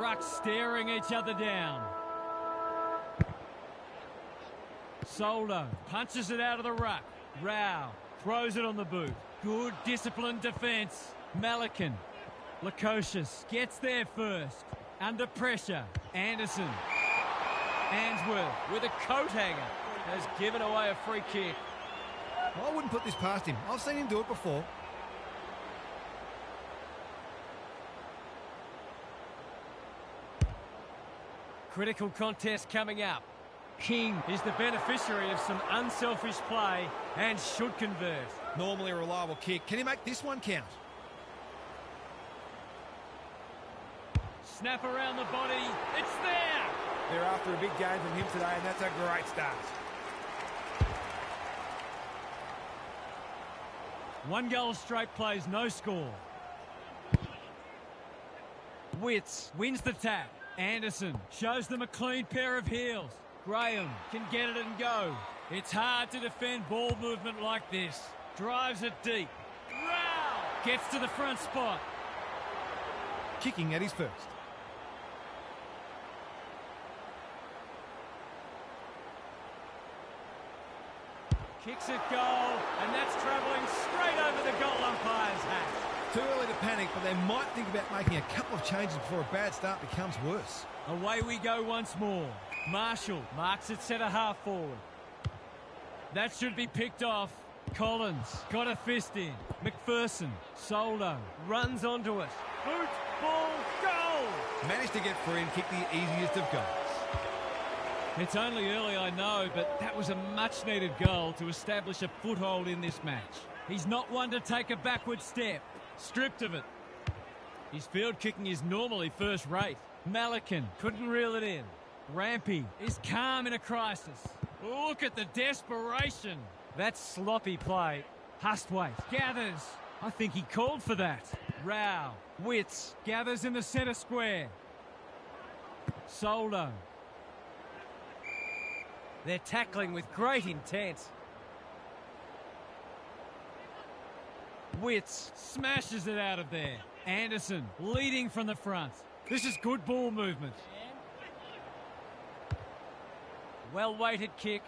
ruck staring each other down. Soldo punches it out of the ruck. Rao throws it on the boot. Good disciplined defence. Malikan. Lukosius gets there first. Under pressure. Anderson. Answorth with a coat hanger has given away a free kick.
I wouldn't put this past him. I've seen him do it before.
Critical contest coming up. King is the beneficiary of some unselfish play and should convert.
Normally a reliable kick. Can he make this one count?
Snap around the body. It's there.
They're after a big game from him today, and that's a great start.
One goal straight plays, no score. Witts wins the tap. Anderson shows them a clean pair of heels. Graham can get it and go. It's hard to defend ball movement like this. Drives it deep. Rao gets to the front spot.
Kicking at his first.
Kicks it goal, and that's travelling straight over the goal umpire's hat.
Too early to panic, but they might think about making a couple of changes before a bad start becomes worse.
Away we go once more. Marshall marks it centre half forward. That should be picked off. Collins got a fist in. McPherson, Soldo, runs onto it. Boot, ball, goal!
Managed to get free and kick the easiest of goals.
It's only early, I know, but that was a much-needed goal to establish a foothold in this match. He's not one to take a backward step. Stripped of it. His field kicking is normally first-rate. Malikan couldn't reel it in. Rampy is calm in a crisis. Look at the desperation. That's sloppy play. Hustwaite gathers. I think he called for that. Rao. Witts gathers in the centre square. Soldo. They're tackling with great intent. Witts smashes it out of there. Anderson leading from the front. This is good ball movement. Well-weighted kick.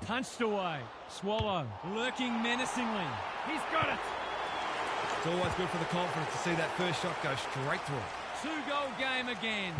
Punched away. Swallow lurking menacingly. He's got it.
It's always good for the confidence to see that first shot go straight through.
Two-goal game again.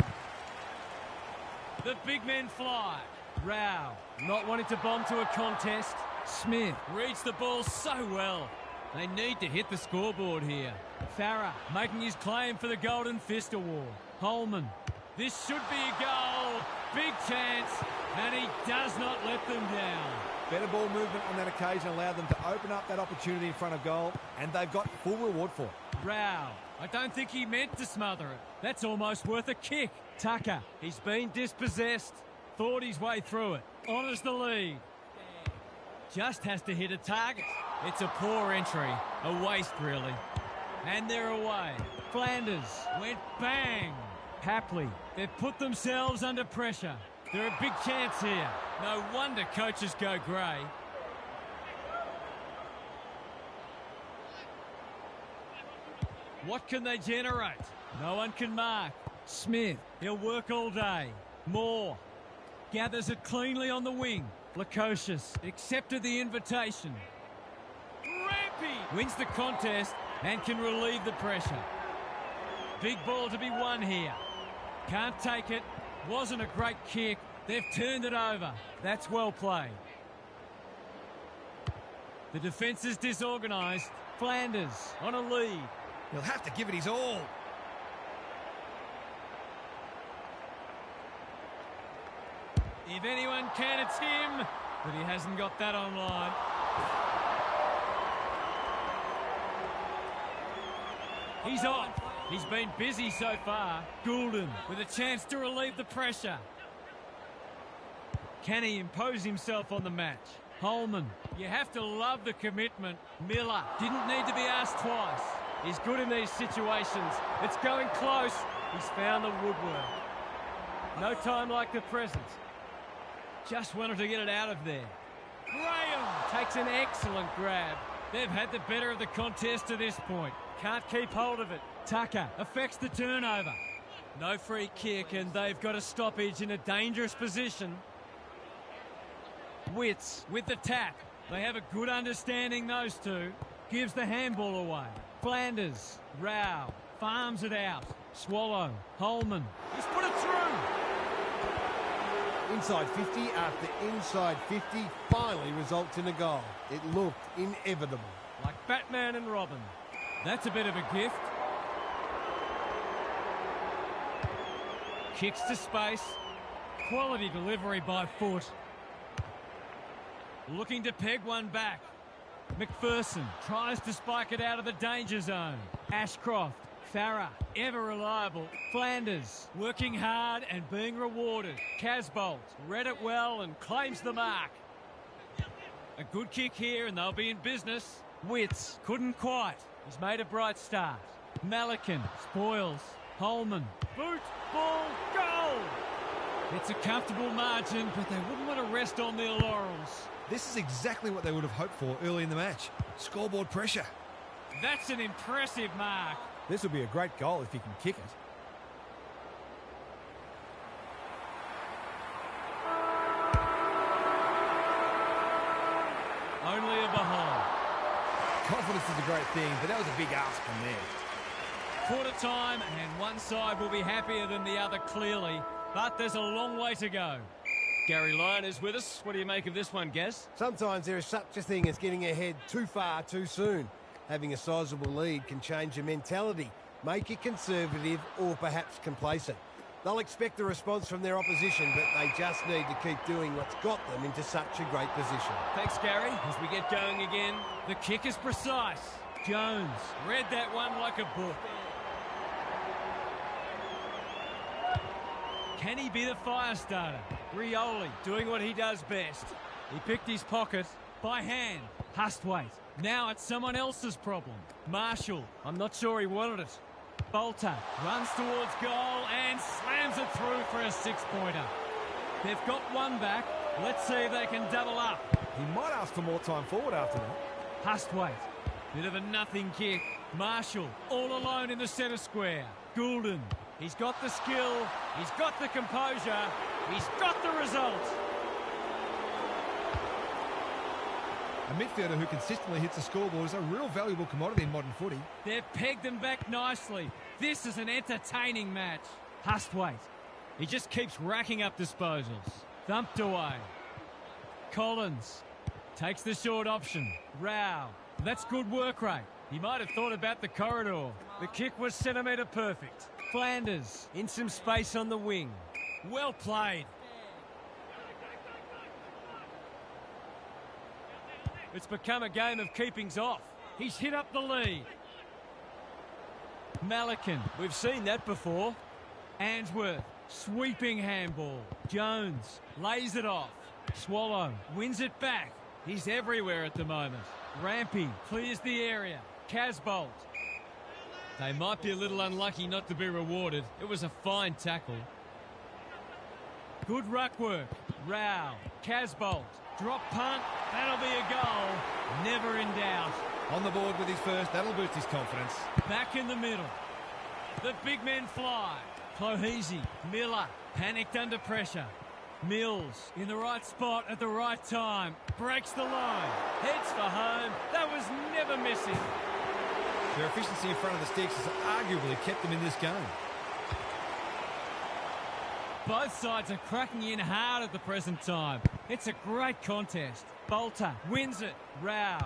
The big men fly. Rao not wanting to bomb to a contest. Smith reads the ball so well. They need to hit the scoreboard here. Farah making his claim for the Golden Fist Award. Holman. This should be a goal. Big chance. And he does not let them down.
Better ball movement on that occasion allowed them to open up that opportunity in front of goal, and they've got full reward for it.
Rao. I don't think he meant to smother it. That's almost worth a kick. Tucker. He's been dispossessed. Thought his way through it. Honours the lead. Just has to hit a target. It's a poor entry. A waste, really. And they're away. Flanders went bang. Hapley. They've put themselves under pressure. They're a big chance here. No wonder coaches go grey. What can they generate? No one can mark. Smith. He'll work all day. Moore. Gathers it cleanly on the wing. Lukosius accepted the invitation. Rampy wins the contest and can relieve the pressure. Big ball to be won here. Can't take it. Wasn't a great kick. They've turned it over. That's well played. The defence is disorganised. Flanders on a lead.
He'll have to give it his all.
If anyone can, it's him. But he hasn't got that online. He's off. He's been busy so far. Goulden with a chance to relieve the pressure. Can he impose himself on the match? Holman. You have to love the commitment. Miller didn't need to be asked twice. He's good in these situations. It's going close. He's found the woodwork. No time like the present. Just wanted to get it out of there. Graham takes an excellent grab. They've had the better of the contest to this point. Can't keep hold of it. Tucker affects the turnover. No free kick, and they've got a stoppage in a dangerous position. Witts with the tap. They have a good understanding, those two. Gives the handball away. Flanders, Rao, farms it out. Swallow, Holman. He's put it through.
Inside 50 after inside 50 finally results in a goal. It looked inevitable.
Like Batman and Robin. That's a bit of a gift. Kicks to space. Quality delivery by foot. Looking to peg one back. McPherson tries to spike it out of the danger zone. Ashcroft, Farah, ever reliable. Flanders, working hard and being rewarded. Casbolt read it well and claims the mark. A good kick here and they'll be in business. Witts couldn't quite. He's made a bright start. Malikan spoils. Holman, boot, ball, goal! It's a comfortable margin, but they wouldn't want to rest on their laurels.
This is exactly what they would have hoped for early in the match. Scoreboard pressure.
That's an impressive mark.
This will be a great goal if he can kick it.
Only a behind.
Confidence is a great thing, but that was a big ask from there.
Quarter time, and one side will be happier than the other, clearly. But there's a long way to go. Gary Lyon is with us. What do you make of this one, Gaz?
Sometimes there is such a thing as getting ahead too far too soon. Having a sizable lead can change your mentality, make you conservative or perhaps complacent. They'll expect a response from their opposition, but they just need to keep doing what's got them into such a great position.
Thanks, Gary. As we get going again, the kick is precise. Jones read that one like a book. Can he be the fire starter? Rioli doing what he does best. He picked his pocket by hand. Hustwaite. Now it's someone else's problem. Marshall. I'm not sure he wanted it. Bolter runs towards goal and slams it through for a six-pointer. They've got one back. Let's see if they can double up.
He might ask for more time forward after that.
Hustwaite. Bit of a nothing kick. Marshall all alone in the centre square. Goulden. He's got the skill. He's got the composure. He's got the result.
A midfielder who consistently hits the scoreboard is a real valuable commodity in modern footy.
They've pegged them back nicely. This is an entertaining match. Hustwaite. He just keeps racking up disposals. Thumped away. Collins takes the short option. Rao. That's good work rate. He might have thought about the corridor. The kick was centimetre perfect. Flanders in some space on the wing. Well played. It's become a game of keepings off. He's hit up the lead. Malikan, we've seen that before. Answorth, sweeping handball. Jones lays it off. Swallow wins it back. He's everywhere at the moment. Rampy clears the area. Casbolt. They might be a little unlucky not to be rewarded. It was a fine tackle. Good ruck work. Rao. Casbolt. Drop punt. That'll be a goal. Never in doubt.
On the board with his first, that'll boost his confidence.
Back in the middle. The big men fly. Clohesi. Miller. Panicked under pressure. Mills in the right spot at the right time. Breaks the line. Heads for home. That was never missing.
Their efficiency in front of the sticks has arguably kept them in this game.
Both sides are cracking in hard at the present time. It's a great contest. Bolter wins it. Rao.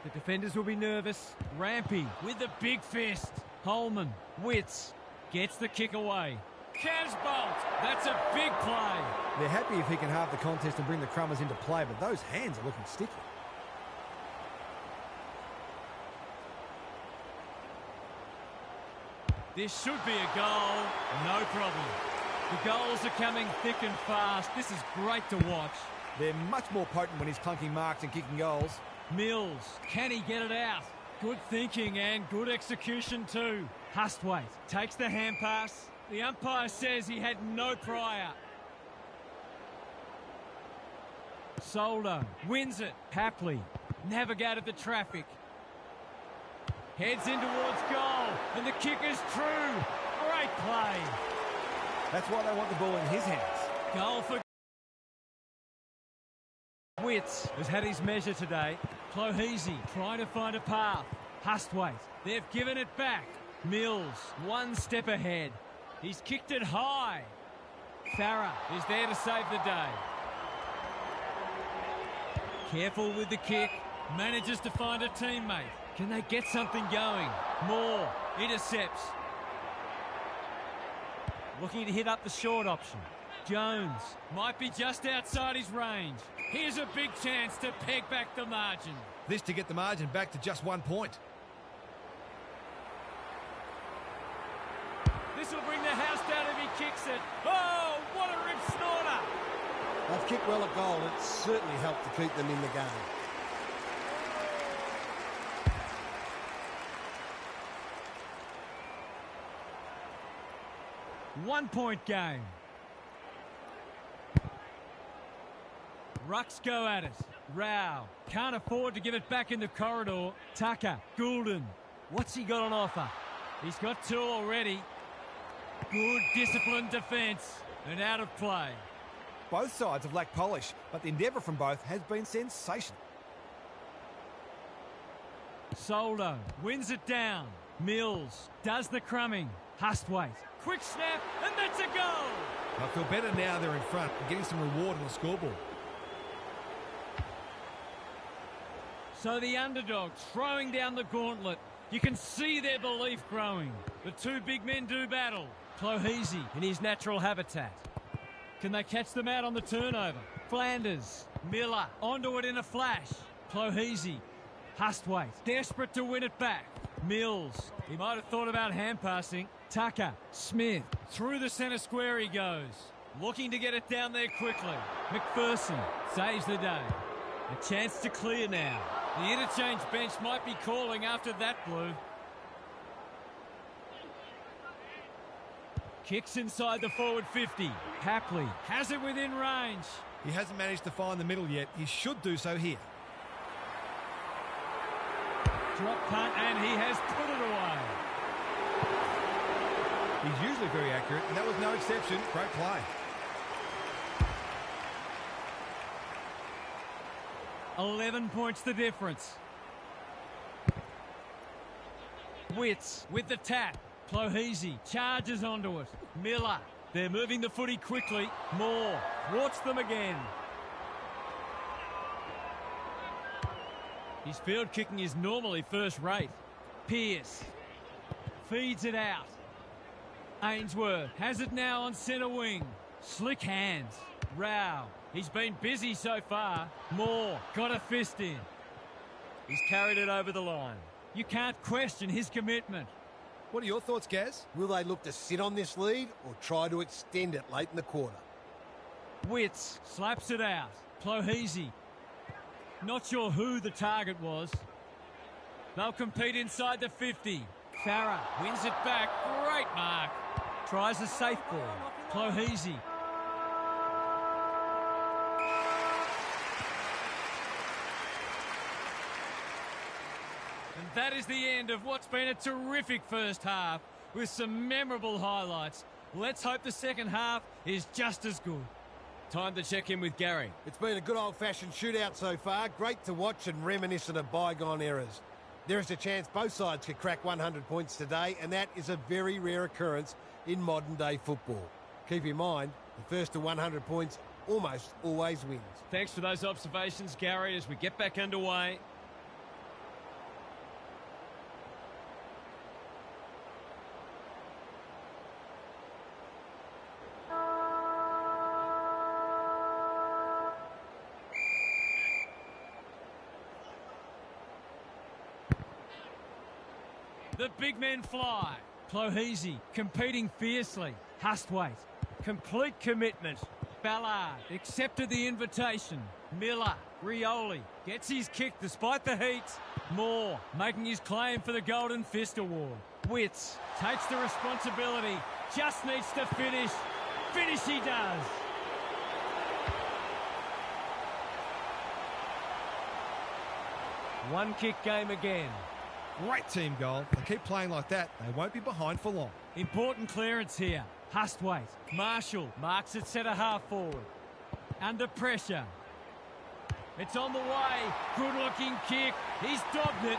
The defenders will be nervous. Rampy with the big fist. Holman. Witts gets the kick away. Casbolt. That's a big play.
They're happy if he can halve the contest and bring the Crummers into play, but those hands are looking sticky.
This should be a goal. No problem. The goals are coming thick and fast. This is great to watch.
They're much more potent when he's clunking marks and kicking goals.
Mills, can he get it out? Good thinking and good execution too. Hustwaite takes the hand pass. The umpire says he had no prior. Soldo wins it. Hapley navigated the traffic. Heads in towards goal, and the kick is true. Great play.
That's why they want the ball in his hands.
Goal for Witts has had his measure today. Clohese trying to find a path. Hustwaite, they've given it back. Mills, one step ahead. He's kicked it high. Farah is there to save the day. Careful with the kick. Manages to find a teammate. Can they get something going? Moore intercepts. Looking to hit up the short option. Jones might be just outside his range. Here's a big chance to peg back the margin.
This to get the margin back to just 1 point.
This will bring the house down if he kicks it. Oh, what a rip snorter.
They've kicked well at goal. It's certainly helped to keep them in the game.
One-point game. Rucks go at it. Rao can't afford to give it back in the corridor. Tucker, Goulden. What's he got on offer? He's got 2 already. Good disciplined defence and out of play.
Both sides have lacked polish, but the endeavour from both has been sensational.
Soldo wins it down. Mills does the crumbing. Hustwaite, quick snap, and that's a goal.
I feel better now they're in front and getting some reward on the scoreboard.
So the underdogs throwing down the gauntlet. You can see their belief growing. The 2 big men do battle. Clohese in his natural habitat. Can they catch them out on the turnover? Flanders, Miller onto it in a flash. Clohese, Hustwaite, desperate to win it back. Mills, he might have thought about hand passing. Tucker, Smith, through the centre square he goes. Looking to get it down there quickly. McPherson saves the day. A chance to clear now. The interchange bench might be calling after that blue. Kicks inside the forward 50. Hapley has it within range.
He hasn't managed to find the middle yet. He should do so here.
Drop punt, and he has put it away.
He's usually very accurate, and that was no exception. Great play.
$11 points the difference. Witts with the tap. Clohese charges onto it. Miller, they're moving the footy quickly. Moore thwarts them again. His field kicking is normally first rate. Pearce feeds it out. Ainsworth has it now on centre wing. Slick hands. Rao, he's been busy so far. Moore got a fist in. He's carried it over the line. You can't question his commitment.
What are your thoughts, Gaz?
Will they look to sit on this lead or try to extend it late in the quarter?
Witts slaps it out. Clohese, not sure who the target was. They'll compete inside the 50. Farah wins it back. Great mark. Tries a safe ball. Clohese. And that is the end of what's been a terrific first half with some memorable highlights. Let's hope the second half is just as good. Time to check in with Gary.
It's been a good old-fashioned shootout so far. Great to watch and reminiscent of bygone eras. There is a chance both sides could crack 100 points today, and that is a very rare occurrence in modern-day football. Keep in mind, the first to 100 points almost always wins.
Thanks for those observations, Gary, as we get back underway. The big men fly. Clohese competing fiercely. Hustwaite, complete commitment. Ballard accepted the invitation. Miller, Rioli gets his kick despite the heat. Moore making his claim for the Golden Fist Award. Witts takes the responsibility, just needs to finish. Finish he does. One kick game again.
Great team goal. They keep playing like that, they won't be behind for long.
Important clearance here. Hustwaite. Marshall marks it centre half forward. Under pressure. It's on the way. Good-looking kick. He's dobbed it.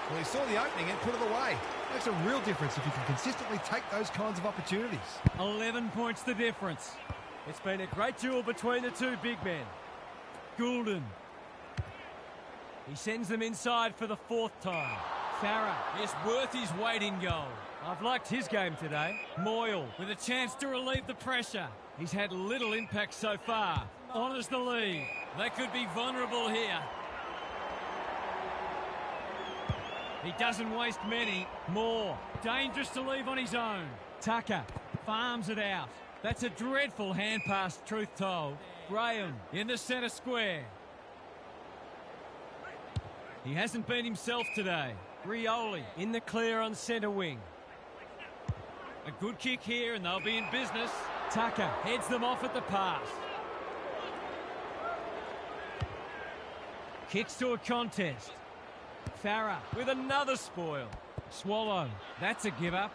Well, he saw the opening and put it away.
Makes a real difference if you can consistently take those kinds of opportunities.
11 points the difference. It's been a great duel between the two big men. Goulden. He sends them inside for the 4th time. Farah is worth his weight in goal. I've liked his game today. Moyle with a chance to relieve the pressure. He's had little impact so far. Honours the lead. They could be vulnerable here. He doesn't waste many. Moore, dangerous to leave on his own. Tucker farms it out. That's a dreadful hand pass, truth told. Graham in the centre square. He hasn't been himself today. Rioli in the clear on centre wing. A good kick here and they'll be in business. Tucker heads them off at the pass. Kicks to a contest. Farah with another spoil. Swallow, that's a give up.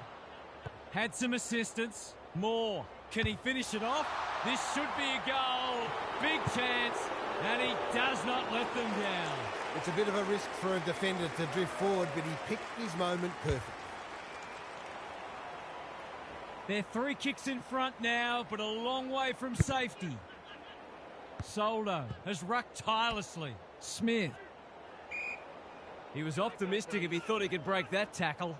Had some assistance. Moore, can he finish it off? This should be a goal. Big chance, and he does not let them down.
It's a bit of a risk for a defender to drift forward, but he picked his moment perfectly.
They're 3 kicks in front now, but a long way from safety. Soldo has rucked tirelessly. Smith. He was optimistic if he thought he could break that tackle.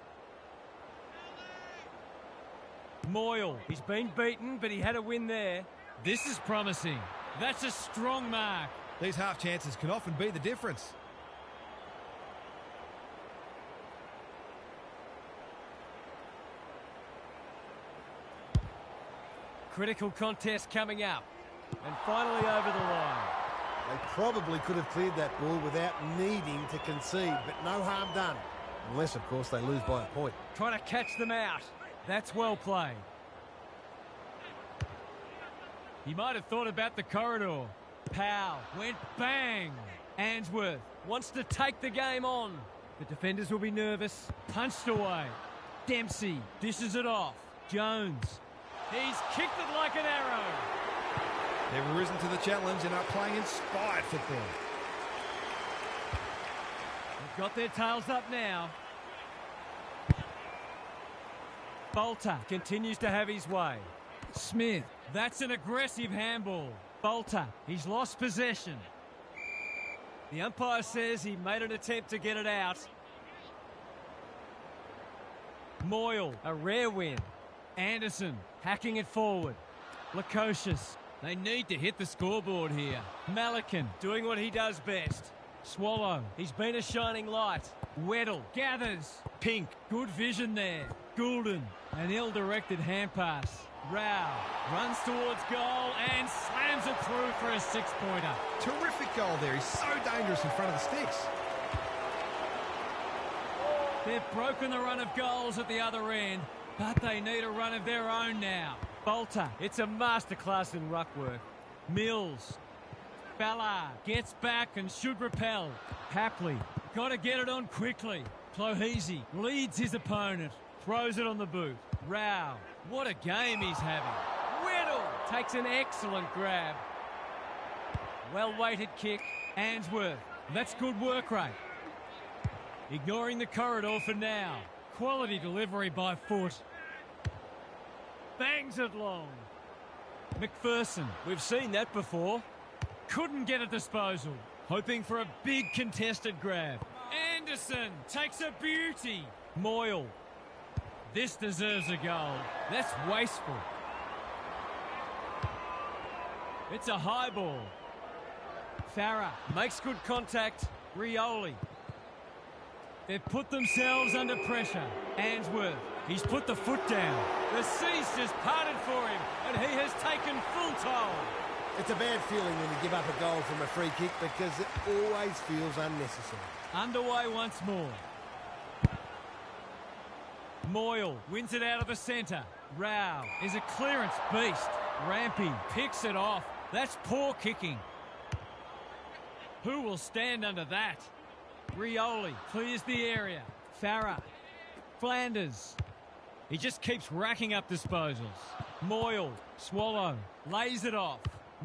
Moyle, he's been beaten, but he had a win there. This is promising. That's a strong mark.
These half chances can often be the difference.
Critical contest coming up. And finally over the line.
They probably could have cleared that ball without needing to concede, but no harm done. Unless, of course, they lose by a point.
Trying to catch them out. That's well played. He might have thought about the corridor. Powell went bang. Answorth wants to take the game on. The defenders will be nervous. Punched away. Dempsey dishes it off. Jones. He's kicked it like an arrow.
They've risen to the challenge and are playing inspired football.
They've got their tails up now. Bolter continues to have his way. Smith, that's an aggressive handball. Bolter, he's lost possession. The umpire says he made an attempt to get it out. Moyle, a rare win. Anderson, hacking it forward. Lukosius, they need to hit the scoreboard here. Malikan, doing what he does best. Swallow, he's been a shining light. Weddle, gathers. Pink, good vision there. Goulden, an ill-directed hand pass. Rao runs towards goal and slams it through for a 6-pointer.
Terrific goal there. He's so dangerous in front of the sticks.
They've broken the run of goals at the other end, but they need a run of their own now. Bolter, it's a masterclass in ruck work. Mills. Ballard gets back and should repel. Hapley, got to get it on quickly. Clohese leads his opponent. Throws it on the boot. Rao, what a game he's having. Weddle takes an excellent grab. Well-weighted kick. Answorth, that's good work rate. Ignoring the corridor for now. Quality delivery by foot. Bangs it long. McPherson, we've seen that before. Couldn't get a disposal. Hoping for a big contested grab. Anderson takes a beauty. Moyle. This deserves a goal. That's wasteful. It's a high ball. Farah makes good contact. Rioli. They've put themselves under pressure. Answorth, he's put the foot down. The sea's just parted for him, and he has taken full toll.
It's a bad feeling when you give up a goal from a free kick because it always feels unnecessary.
Underway once more. Moyle wins it out of the centre. Rao is a clearance beast. Rampy picks it off. That's poor kicking. Who will stand under that? Rioli clears the area. Farah. Flanders. He just keeps racking up disposals. Moyle, Swallow, lays it off.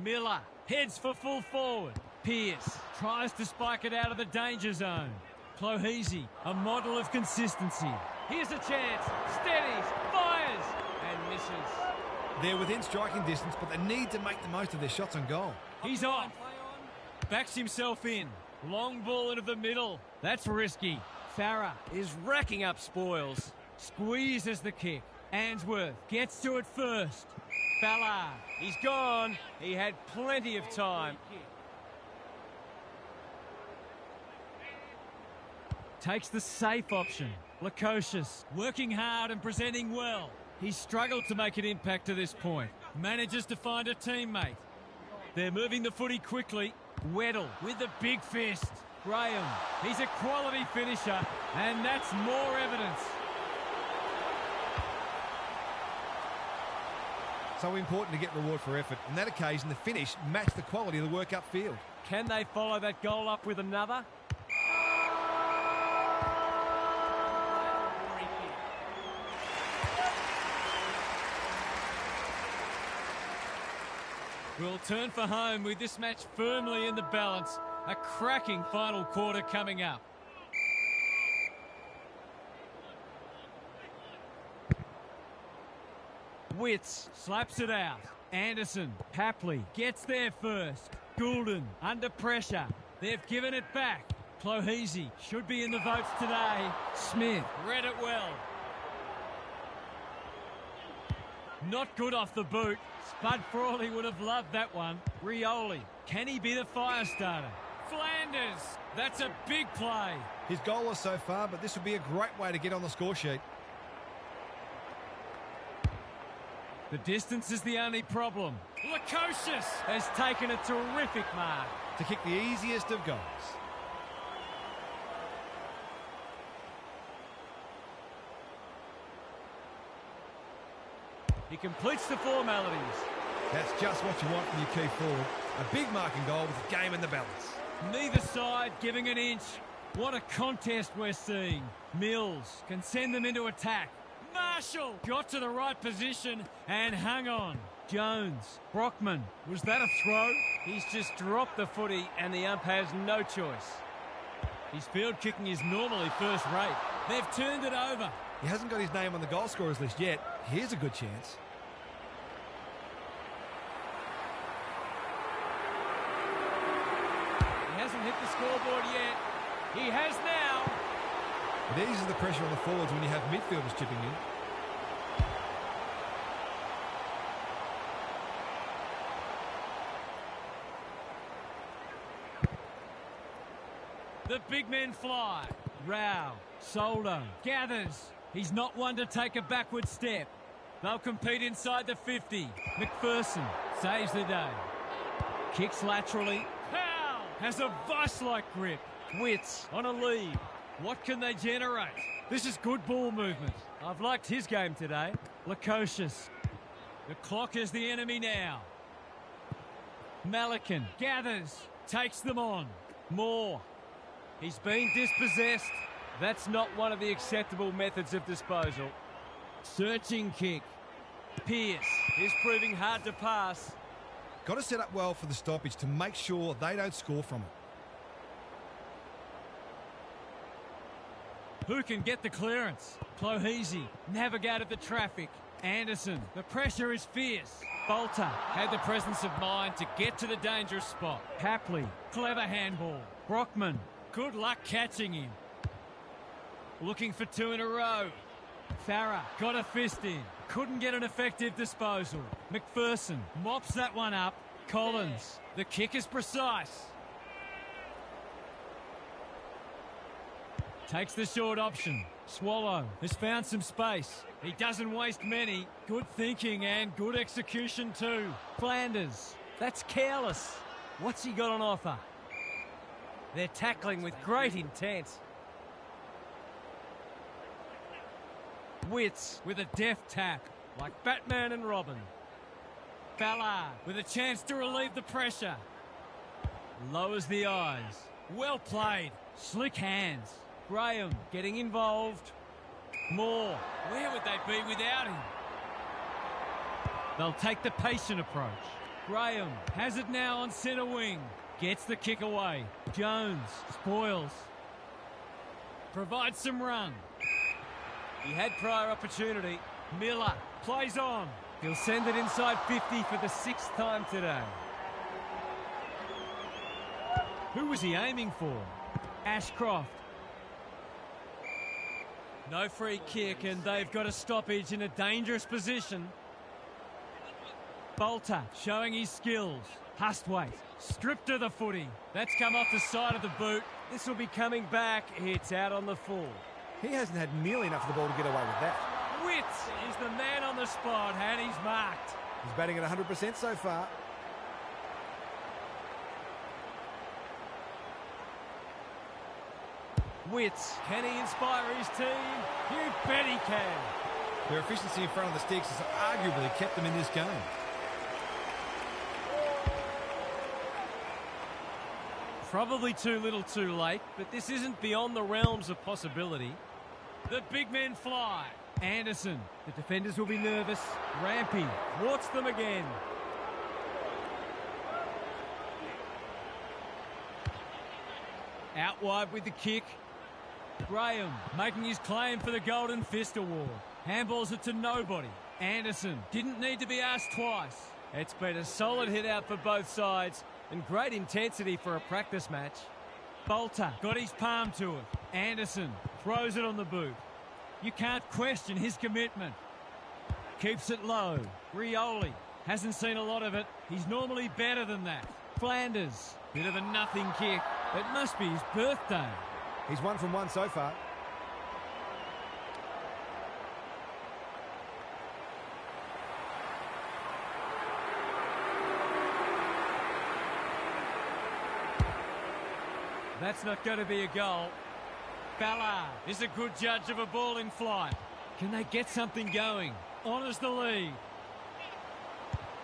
Miller heads for full forward. Pearce tries to spike it out of the danger zone. Clohese, a model of consistency. Here's a chance. Steadies, fires, and misses.
They're within striking distance, but they need to make the most of their shots on goal.
He's off. Backs himself in. Long ball into the middle. That's risky. Farah is racking up spoils. Squeezes the kick. Answorth gets to it first. Ballard, he's gone. He had plenty of time. Takes the safe option. Lukosius working hard and presenting well. He's struggled to make an impact to this point. Manages to find a teammate. They're moving the footy quickly. Weddle with the big fist. Graham, he's a quality finisher, and that's more evidence.
So important to get reward for effort. On that occasion, the finish matched the quality of the work upfield.
Can they follow that goal up with another? We'll turn for home with this match firmly in the balance. A cracking final quarter coming up. Witts slaps it out. Anderson, Papley gets there first. Goulden under pressure. They've given it back. Clohese should be in the votes today. Smith read it well. Not good off the boot. Spud Frawley would have loved that one. Rioli, can he be the fire starter? Flanders, that's a big play.
His goalless so far, but this would be a great way to get on the score sheet.
The distance is the only problem. Lukosius has taken a terrific mark.
To kick the easiest of goals.
He completes the formalities.
That's just what you want from your key forward. A big marking goal with the game in the balance.
Neither side giving an inch. What a contest we're seeing. Mills can send them into attack. Marshall got to the right position and hung on. Jones, Brockman, was that a throw? He's just dropped the footy and the ump has no choice. His field kicking is normally first rate. They've turned it over.
He hasn't got his name on the goal scorers list yet. Here's a good chance.
He hasn't hit the scoreboard yet. He has now.
It eases the pressure on the forwards when you have midfielders chipping in.
The big men fly. Rao, Soldo, gathers. He's not one to take a backward step. They'll compete inside the 50. McPherson saves the day. Kicks laterally. Powell has a vice-like grip. Witts on a lead. What can they generate? This is good ball movement. I've liked his game today. Lukosius. The clock is the enemy now. Malikan gathers. Takes them on. Moore. He's been dispossessed. That's not one of the acceptable methods of disposal. Searching kick. Pearce is proving hard to pass.
Got to set up well for the stoppage to make sure they don't score from it.
Who can get the clearance? Clohese navigated the traffic. Anderson, the pressure is fierce. Bolter had the presence of mind to get to the dangerous spot. Papley, clever handball. Brockman, good luck catching him. Looking for two in a row. Farah got a fist in. Couldn't get an effective disposal. McPherson mops that one up. Collins, the kick is precise. Takes the short option. Swallow has found some space. He doesn't waste many. Good thinking and good execution too. Flanders, that's careless. What's he got on offer? They're tackling with great intent. Witts with a deft tap, like Batman and Robin. Ballard with a chance to relieve the pressure. Lowers the eyes. Well played. Slick hands. Graham getting involved. Moore. Where would they be without him? They'll take the patient approach. Graham has it now on centre wing. Gets the kick away. Jones spoils. Provides some run. He had prior opportunity. Miller plays on. He'll send it inside 50 for the 6th time today. Who was he aiming for? Ashcroft. No free kick, and they've got a stoppage in a dangerous position. Bolter showing his skills. Hustwaite stripped of the footy. That's come off the side of the boot. This will be coming back. It's out on the full.
He hasn't had nearly enough of the ball to get away with that.
Witt is the man on the spot, and he's marked.
He's batting at 100% so far.
Witt, can he inspire his team? You bet he can.
Their efficiency in front of the sticks has arguably kept them in this game.
Probably too little too late, but this isn't beyond the realms of possibility. The big men fly. Anderson, the defenders will be nervous. Rampy thwarts them again. Out wide with the kick. Graham making his claim for the Golden Fist Award. Handballs it to nobody. Anderson didn't need to be asked twice. It's been a solid hit out for both sides and great intensity for a practice match. Bolter got his palm to it. Anderson throws it on the boot. You can't question his commitment. Keeps it low. Rioli hasn't seen a lot of it. He's normally better than that. Flanders, bit of a nothing kick. It must be his birthday.
He's 1 from 1 so far.
That's not going to be a goal. Ballard is a good judge of a ball in flight. Can they get something going? Honours the lead.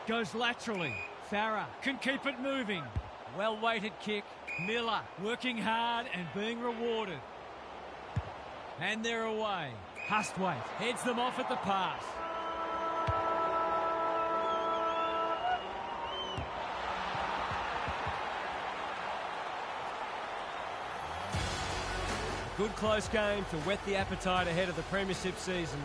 Goes laterally. Farah can keep it moving. Well-weighted kick. Miller working hard and being rewarded. And they're away. Hustwaite heads them off at the pass. Good close game to whet the appetite ahead of the premiership season.